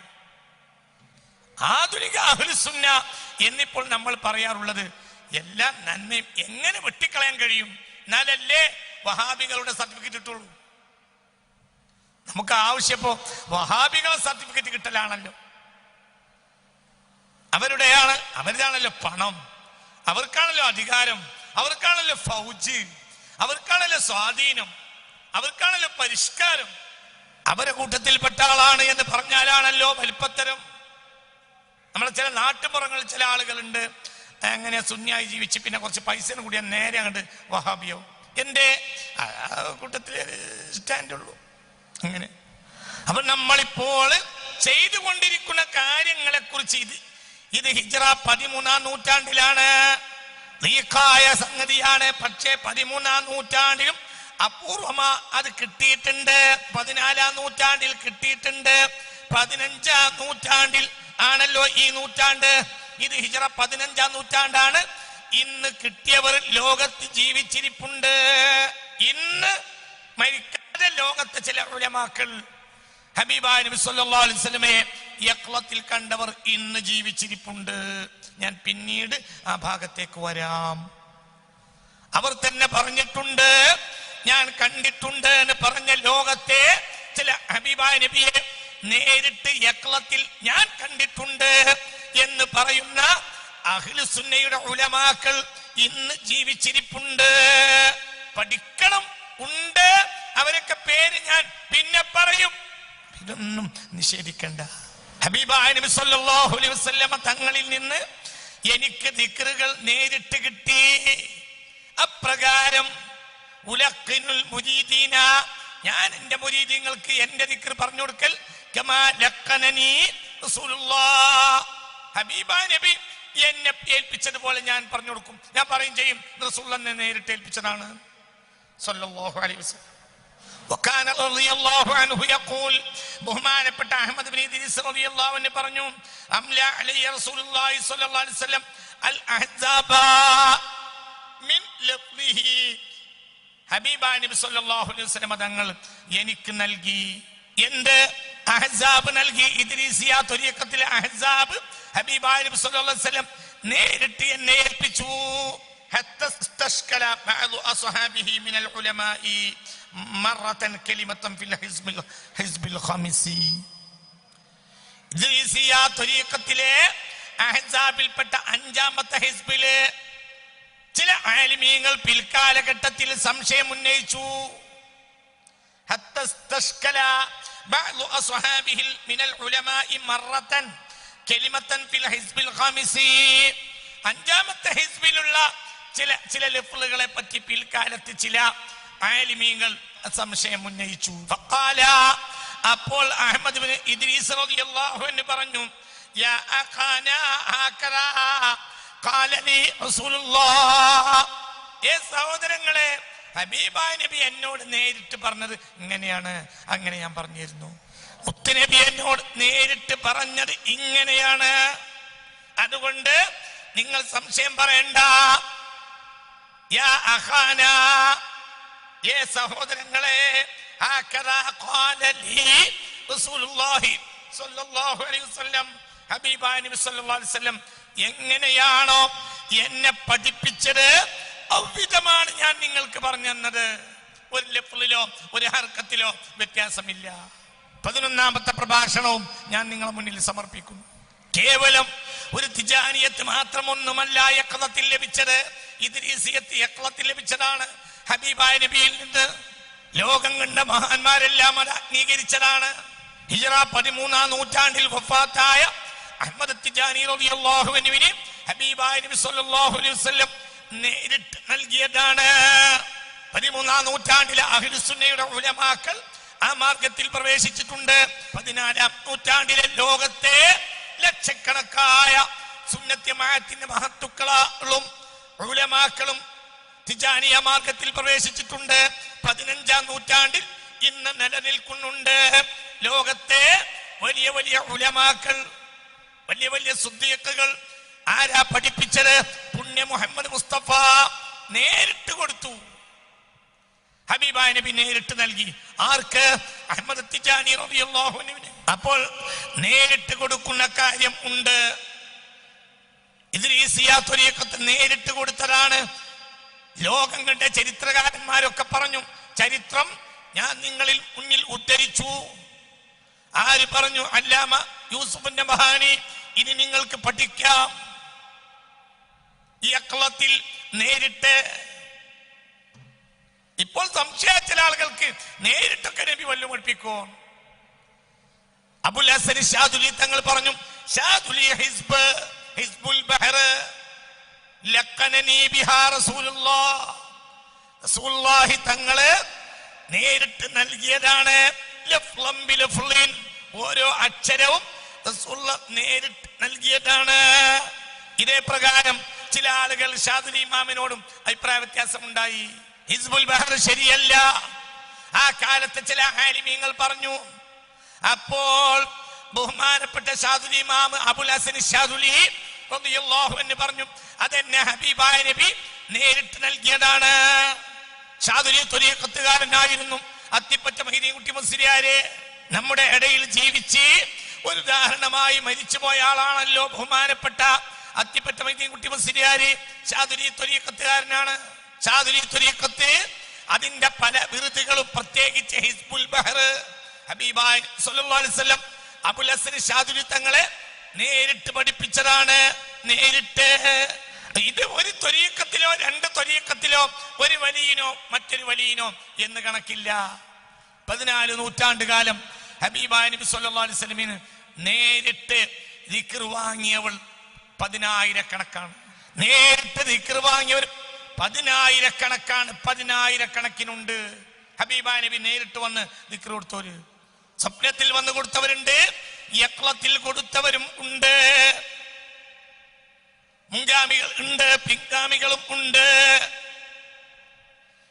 ആധുനിക അഹ്ലുസ് സുന്ന എന്നിപ്പോൾ നമ്മൾ പറയാറുള്ളത് എല്ലാ നന്മയും എങ്ങനെ വെട്ടിക്കളയാൻ കഴിയും, എന്നാലല്ലേ വഹാബികളുടെ സർട്ടിഫിക്കറ്റ് കിട്ടുള്ളൂ. നമുക്ക് ആവശ്യപ്പോ വഹാബികളുടെ സർട്ടിഫിക്കറ്റ് കിട്ടലാണല്ലോ. അവരുടെയാണല്ലോ പണം, അവർക്കാണല്ലോ അധികാരം, അവർക്കാണല്ലോ ഫൗജ്, അവർക്കാണല്ലോ സ്വാധീനം, അവർക്കാണല്ലോ പരിഷ്കാരം. അവരെ കൂട്ടത്തിൽപ്പെട്ട ആളാണ് എന്ന് പറഞ്ഞാലാണല്ലോ വലിപ്പത്തരം. നമ്മളെ ചില നാട്ടുപുറങ്ങളിൽ ചില ആളുകളുണ്ട്, അങ്ങനെ സുന്നിയായി ജീവിച്ച് പിന്നെ കുറച്ച് പൈസ കൂടിയാ നേരെ അങ്ങോട്ട് വഹാബിയോ. എന്റെ കൂട്ടത്തില് സ്റ്റാൻഡുള്ളൂ അങ്ങനെ. അപ്പൊ നമ്മളിപ്പോൾ ചെയ്തുകൊണ്ടിരിക്കുന്ന കാര്യങ്ങളെ കുറിച്ച് ഇത് ഹിജ്റ 13-ാം നൂറ്റാണ്ടിലാണ്, നീക്കായ സംഗതിയാണ്. പക്ഷേ 13-ാം നൂറ്റാണ്ടിലും അപൂർവമാ അത് കിട്ടിയിട്ടുണ്ട്. 14-ാം നൂറ്റാണ്ടിൽ കിട്ടിയിട്ടുണ്ട്. 15-ാം നൂറ്റാണ്ടിൽ ആണല്ലോ ഈ നൂറ്റാണ്ട്. ഇത് ഹിജ്റ 15-ാം നൂറ്റാണ്ടാണ്. ഇന്ന് കിട്ടിയവർ ലോകത്ത് ജീവിച്ചിരിപ്പുണ്ട്. ഇന്ന് മരിക്കാതെ ലോകത്തെ ചില ഉലമാക്കൾ ഹബീബായ നബി സല്ലല്ലാഹു അലൈഹി വസല്ലമയെ യഖ്ലത്തിൽ കണ്ടവർ ഇന്ന് ജീവിച്ചിരിപ്പുണ്ട്. ഞാൻ പിന്നീട് ആ ഭാഗത്തേക്ക് വരാം. അവർ തന്നെ പറഞ്ഞിട്ടുണ്ട്, ഞാൻ കണ്ടിട്ടുണ്ട് എന്ന് പറഞ്ഞ ലോകത്തെ ചില ഹബീബായ നബിയെ നേരിട്ട് യഖ്ലത്തിൽ ഞാൻ കണ്ടിട്ടുണ്ട് എന്ന് പറയുന്ന അഹ്ലുസ് സുന്നയുടെ ഉലമാക്കൾ ഇന്ന് ജീവിച്ചിരിപ്പുണ്ട്. പഠിക്കണം, ഉണ്ട്. അവരൊക്കെ പേര് ഞാൻ പിന്നെ പറയും. ഇതൊന്നും നിഷേധിക്കണ്ട. ഹബീബായ നബി സല്ലല്ലാഹു അലൈഹി വസല്ലമ തങ്ങളിൽ നിന്ന് എനിക്ക് ദിക്റുകൾ നേരിട്ട് കിട്ടി. അപ്രകാരം ഉലഖിനുൽ മുരീദീന, ഞാൻ എൻ്റെ മുരീദീങ്ങൾക്ക് എൻ്റെ ദിക്ർ പറഞ്ഞു കൊടുക്കൽ കമാ ലഖനനി റസൂലുള്ളാഹ്, ഹബീബായ നബി എന്നെ ഏൽപ്പിച്ചതുപോലെ ഞാൻ പറഞ്ഞു കൊടുക്കും. ഞാൻ പറയും ചെയ്യും, റസൂലുള്ളാഹിനെ നേരിട്ട് ഏൽപ്പിച്ചതാണ് സല്ലല്ലാഹു അലൈഹി വസല്ലം. وكان رضي الله عنه يقول, ബഹുമാനപ്പെട്ട അഹ്മദ് ഇബ്നു ഇദ്രീസ് റളിയല്ലാഹു അൻഹു പറഞ്ഞു, അംല അലൈഹി റസൂലുള്ളാഹി സ്വല്ലല്ലാഹു അലൈഹി വസല്ലം അൽ അഹ്സാബ മിൻ ലഫ്ലിഹി, ഹബീബായ നബി സല്ലല്ലാഹു അലൈഹി വസല്ലം തങ്ങൾ എനിക്ക് നൽകി. എന്ത് അഹ്സാബ് നൽകി? ഇദ്രീസിയ ത്വരീഖത്തിലെ അഹ്സാബ് ഹബീബായ നബി സല്ലല്ലാഹു അലൈഹി വസല്ലം നേരിട്ട് എന്നെ ഏൽപ്പിച്ചു. حتى استشكل بعض أصحابه من العلماء مرة كلمة في الحزب الخامسي. ഇദ്രീസിയ ത്വരീഖത്തിലെ അഹ്സാബിൽപ്പെട്ട 5-ാമത്തെ ഹിസ്ബിലെ ചില ആലിമീങ്ങൾ പിൽക്കാലഘട്ടത്തിൽ സംശയം ഉന്നയിച്ചു. حتى استشكل بعض أصحابه من العلماء مرة كلمة في الحزب الخامسي. 5-ാമത്തെ ഹിസ്ബിലുള്ള ചില ലഫ്ളുകളെ പറ്റി പിൽക്കാലത്ത് ചില ആലിമീങ്ങൾ സംശയം ഉന്നയിച്ചു. ഫഖാല, അപ്പോൾ അഹ്മദ് ഇബ്നു ഇദ്രീസ് റളിയല്ലാഹു അൻഹു പറഞ്ഞു, യാ അഖാനാ ഹകറാ ഖാലനി റസൂലുള്ളാഹ്, ഏ സഹോദരങ്ങളെ, ഹബീബായ നബി എന്നോട് നേരിട്ട് പറഞ്ഞത് ഇങ്ങനെയാണ്. അങ്ങനെ ഞാൻ പറഞ്ഞിരുന്നു. മുത്തുനബി എന്നോട് നേരിട്ട് പറഞ്ഞത് ഇങ്ങനെയാണ്. അതുകൊണ്ട് നിങ്ങൾ സംശയം പറയണ്ട. യാ അഖാന, ഏ സഹോദരങ്ങളെ, ഹകദാ ഖാല ലി റസൂലുള്ളാഹി സ്വല്ലല്ലാഹു അലൈഹി വസല്ലം, ഹബീബായ നബി സല്ലല്ലാഹു അലൈഹി വസല്ലം എങ്ങനെയാണോ എന്നെ പഠിപ്പിച്ചത് അവിധമാണ് ഞാൻ നിങ്ങൾക്ക് പറഞ്ഞു തന്നത്. ഒരു ലഫ്ളിലോ ഒരു ഹർക്കത്തിലോ വ്യത്യാസമില്ല. 11ാമത്തെ പ്രഭാഷണവും ഞാൻ നിങ്ങളെ മുന്നിൽ സമർപ്പിക്കുന്നു. കേവലം ഒരു തിജാനിയത്ത് മാത്രമൊന്നുമല്ല യഖ്ളത്തിൽ ലഭിച്ചത്, ഇദ്രീസിയത്ത് യഖ്ളത്തിൽ ലഭിച്ചതാണ്. ഹബീബായ നബിയിൽ നിന്ന് ലോകം കണ്ട മഹാന്മാരെല്ലാം അത് അംഗീകരിച്ചതാണ്. ഹിജ്റ 13ാം നൂറ്റാണ്ടിൽ വഫാത്തായ അഹ്മദ് തിജാനി റളിയല്ലാഹു അൻഹുവിനെ ഹബീബായ നബി സല്ലല്ലാഹു അലൈഹി വസല്ലം നേരിട്ട് നൽകിയതാണ്. 13ാം നൂറ്റാണ്ടിലെ അഹ്ലുസുന്നയുടെ ഉലമാക്കൾ ആ മാർഗത്തിൽ പ്രവേശിച്ചിട്ടുണ്ട്. 14ാം നൂറ്റാണ്ടിലെ ലോകത്തെ ലക്ഷക്കണക്കായ സുന്നത്ത് ജമാഅത്തിന്റെ മഹത്തുക്കളും ഉലമാക്കളും തിജാനിയ മാർഗത്തിൽ പ്രവേശിച്ചിട്ടുണ്ട്. 15ാം നൂറ്റാണ്ടിൽ ഇന്ന് നിലനിൽക്കുന്നുണ്ട്. ലോകത്തെ വലിയ വലിയ ഉലമാക്കൾ, വലിയ വലിയ സുദ്ദീഖുകൾ ആരാ പഠിപ്പിച്ചത്? പുണ്യ മുഹമ്മദ് മുസ്തഫ നേരിട്ട് കൊടുത്തു. ഹബീബായ നബി നേരിട്ട് നൽകി. ആർക്ക്? അഹ്മദ് തിജാനി റളിയല്ലാഹു അൻഹുവിന്. അപ്പോൾ നേരിട്ട് കൊടുക്കുന്ന കാര്യം ഉണ്ട്. ഇദ്രീസിയ ത്വരീഖത്ത് നേരിട്ട് കൊടുത്തതാണ്. ലോകം കണ്ട ചരിത്രകാരന്മാരൊക്കെ പറഞ്ഞു. ചരിത്രം ഞാൻ നിങ്ങളിൽ മുന്നിൽ ഉദ്ധരിച്ചു. ആര് പറഞ്ഞു? അല്ലാമ യൂസുഫിന്റെ മഹാനി. ഇനി നിങ്ങൾക്ക് പഠിക്കാം ഈ അക്കളത്തിൽ നേരിട്ട്. ഇപ്പോൾ സംശയ ചില ആളുകൾക്ക് നേരിട്ടൊക്കെ നബി വല്ലതും പഠിപ്പിക്കോ? അബുൽ ഹസൻ ഷാദുലി തങ്ങൾ പറഞ്ഞു, ഷാദുലി ഹിസ്ബുൽ ബഹർ ലഖനനി ബിഹാ റസൂലുള്ളാഹ്. റസൂലുള്ളാഹി തങ്ങള് നേരിട്ട് നൽകിയതാണ്. ലഫ്ളം ബിലഫ്ലിൻ, ഓരോ അക്ഷരവും റസൂലുള്ളാഹി നേരിട്ട് നൽകിയതാണ്. ഇതേ പ്രകാരം ചില ആളുകൾ ഷാദുലി ഇമാമിനോടും അഭിപ്രായ വ്യത്യാസമുണ്ടായി. ഹിസ്ബുൽ ബഹർ ശരിയല്ല, ആ കാലത്തെ ചില ആലിമീങ്ങൾ പറഞ്ഞു. അപ്പോൾ ബഹുമാനപ്പെട്ട ഷാദുലി ഇമാം അബുൽ ഹസൻ ഷാദുലി റളിയല്ലാഹു അൻഹു പറഞ്ഞു, അതെന്നെ ഹബീബായ നബി നേരിട്ട് നൽകിയതാണ്. ഷാദുലി ത്വരീഖത്തുകാരനായിരുന്നു. അത്തിപ്പറ്റ മഹീദീൻകുട്ടി മുസ്ലിയാരെ നമ്മുടെ ഇടയിൽ ജീവിച്ച് ഒരു ഉദാഹരണമായി മരിച്ചുപോയ ആളാണല്ലോ ബഹുമാനപ്പെട്ട അത്തിപ്പറ്റ മഹീദീൻകുട്ടി മുസ്ലിയാര്. ഷാദുലി ത്വരീഖത്തുകാരനാണ്. ഷാദുലി ത്വരീഖത്ത് അതിന്റെ പല വിറുതുകളും, പ്രത്യേകിച്ച് ഹിസ്ബുൽ ബഹർ, ഹബീബായ സ്വല്ലല്ലാഹു അലൈഹി വസല്ലം അബുൽ ഹസൻ ഷാദുലി തങ്ങളെ നേരിട്ട് പഠിപ്പിച്ചതാണ്. നേരിട്ട്. ഇത് ഒരു ത്വരീഖത്തിലോ രണ്ട് ത്വരീഖത്തിലോ ഒരു വലിയനോ മറ്റൊരു വലിയനോ എന്ന് കണക്കില്ല. 14 നൂറ്റാണ്ട് കാലം ഹബീബായ നബി സല്ലല്ലാഹു അലൈഹി വസല്ലമിന് നേരിട്ട് ദിക്ർ വാങ്ങിയവൾ 10,000 കണക്കാണ്. നേരിട്ട് ദിക്ർ വാങ്ങിയവർ 10,000 കണക്കാണ്. 10,000 കണക്കിനുണ്ട്. ഹബീബായ നബി നേരിട്ട് വന്ന് ദിക്ർ കൊടുത്തവര്, സ്വപ്നത്തിൽ വന്ന് കൊടുത്തവരുണ്ട്, യഖ്ളത്തിൽ കൊടുത്തവരും ഉണ്ട്. മുൻഗാമികൾ ഉണ്ട്, പിൻഗാമികളും ഉണ്ട്.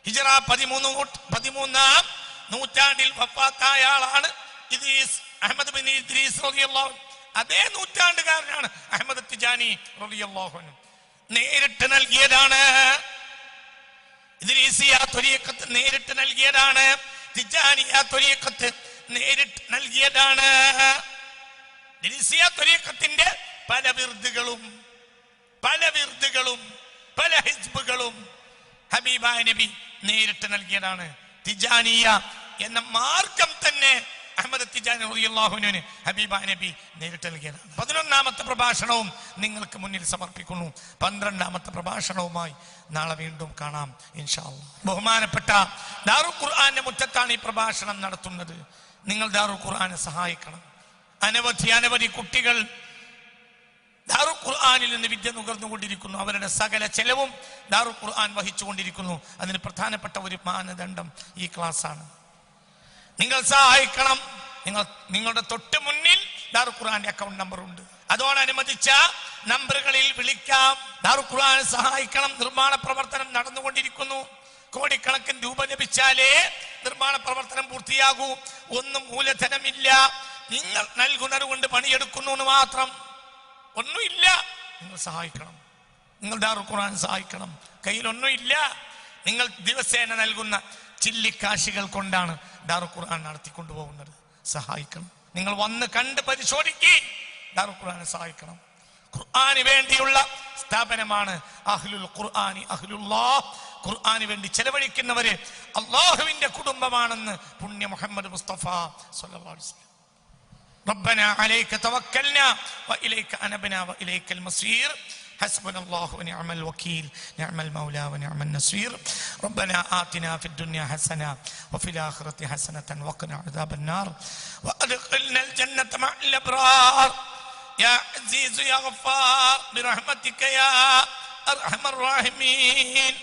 ഹിജ്റ 13ാം നൂറ്റാണ്ടിൽ വഫാത്തായ ആളാണ് ഇദ്രീസ്, അഹ്മദ് ബിൻ ഇദ്രീസ് റളിയല്ലാഹു അൻഹു. അതേ നൂറ്റാണ്ടുകാരനാണ് അഹ്മദ് തിജാനി റളിയല്ലാഹു അൻഹു. നേരിട്ട് നൽകിയതാണ്. ഇദ്രീസിയ ത്വരീഖത്ത് നേരിട്ട് നൽകിയതാണ്. തിജാനിയ ത്വരീഖത്ത് നേരിട്ട് നൽകിയതാണ്. ഇദ്രീസിയ ത്വരീഖത്തിന്റെ പല വിർദുകളും പല ഹിസ്ബുകളും ഹബീബായ നബി നേരിട്ട് നൽകിയതാണ്. തിജാനിയ എന്ന മാർഗം തന്നെ അഹ്മദ് തിജാനി റളിയല്ലാഹു അൻഹുവിന് ഹബീബായ നബി നേരിട്ട് നൽകിയതാണ്. 11ാമത്തെ പ്രഭാഷണവും നിങ്ങൾക്ക് മുന്നിൽ സമർപ്പിക്കുന്നു. 12ാമത്തെ പ്രഭാഷണവുമായി നാളെ വീണ്ടും കാണാം ഇൻഷാ അല്ലാഹ്. ബഹുമാനപ്പെട്ട ദാറുൽ ഖുർആന്റെ മുറ്റത്താണ് ഈ പ്രഭാഷണം നടത്തുന്നത്. നിങ്ങൾ ദാറുൽ ഖുർആനെ സഹായിക്കണം. അനവധി കുട്ടികൾ ദാറുൽ ഖുർആനിൽ നിന്ന് വിദ്യ നുകർന്നുകൊണ്ടിരിക്കുന്നു. അവരുടെ സകല ചെലവും ദാറുൽ ഖുർആൻ വഹിച്ചുകൊണ്ടിരിക്കുന്നു. അതിന് പ്രധാനപ്പെട്ട ഒരു മാനദണ്ഡം ഈ ക്ലാസ്സാണ്. നിങ്ങൾ സഹായിക്കണം. നിങ്ങളുടെ തൊട്ട് മുന്നിൽ ദാറുൽ ഖുർആന്റെ അക്കൗണ്ട് നമ്പർ ഉണ്ട്. അതോടനുബന്ധിച്ച നമ്പറുകളിൽ വിളിക്കാം. ദാറുൽ ഖുർആനെ സഹായിക്കണം. നിർമ്മാണ പ്രവർത്തനം നടന്നുകൊണ്ടിരിക്കുന്നു. കോടിക്കണക്കിന് രൂപ ലഭിച്ചാലേ നിർമ്മാണ പ്രവർത്തനം പൂർത്തിയാകൂ. ഒന്നും മൂലധനമില്ല. നിങ്ങൾ നൽകുന്നത് കൊണ്ട് പണിയെടുക്കുന്നു എന്ന് മാത്രം, ഒന്നുമില്ല. നിങ്ങൾ സഹായിക്കണം. നിങ്ങൾ ദാറുൽ ഖുർആൻ സഹായിക്കണം. കയ്യിലൊന്നുമില്ല. നിങ്ങൾ ദിവസേന നൽകുന്ന ചില്ലിക്കാശികൾ കൊണ്ടാണ് ദാറുൽ ഖുർആൻ നടത്തിക്കൊണ്ടുപോകുന്നത്. സഹായിക്കണം. നിങ്ങൾ വന്ന് കണ്ട് പരിശോധിക്കുക. ദാറുൽ ഖുർആനെ സഹായിക്കണം. ഖുർആന് വേണ്ടിയുള്ള സ്ഥാപനമാണ് അഹ്ലുൽ ഖുർആനി അഹ്ലുല്ലാഹ്. ഖുർആന് വേണ്ടി ചെലവഴിക്കുന്നവര് അള്ളാഹുവിന്റെ കുടുംബമാണെന്ന് പുണ്യ മുഹമ്മദ് മുസ്തഫ സ്വല്ലല്ലാഹു അലൈഹി വസല്ലം. റബ്ബനാ അലൈക തവക്കൽനാ വഇലൈക അനബ്നാ വഇലൈക്കൽ മസീർ حسبنا الله ونعم الوكيل نعم المولى ونعم النصير ربنا آتنا في الدنيا حسنة وفي الآخرة حسنة وقنا عذاب النار وأدخلنا الجنة مع الأبرار يا عزيز يا غفار برحمتك يا أرحم الراحمين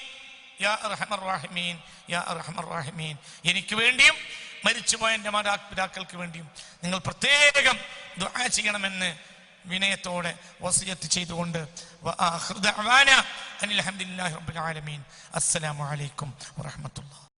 يا أرحم الراحمين يا أرحم الراحمين. എനിക്ക് വേണ്ടിയും മരിച്ചുപോയ എൻ്റെ മാതാപിതാക്കൾക്ക് വേണ്ടിയും നിങ്ങൾ പ്രത്യേകം ദുആ ചെയ്യണമെന്ന് വിനയത്തോടെ വസിയത്ത് ചെയ്തുകൊണ്ട് വആഖിറു ദഅവാനാ അനിൽ ഹംദുലില്ലാഹി റബ്ബിൽ ആലമീൻ. അസ്സലാമു അലൈക്കും വറഹ്മത്തുള്ളാഹി.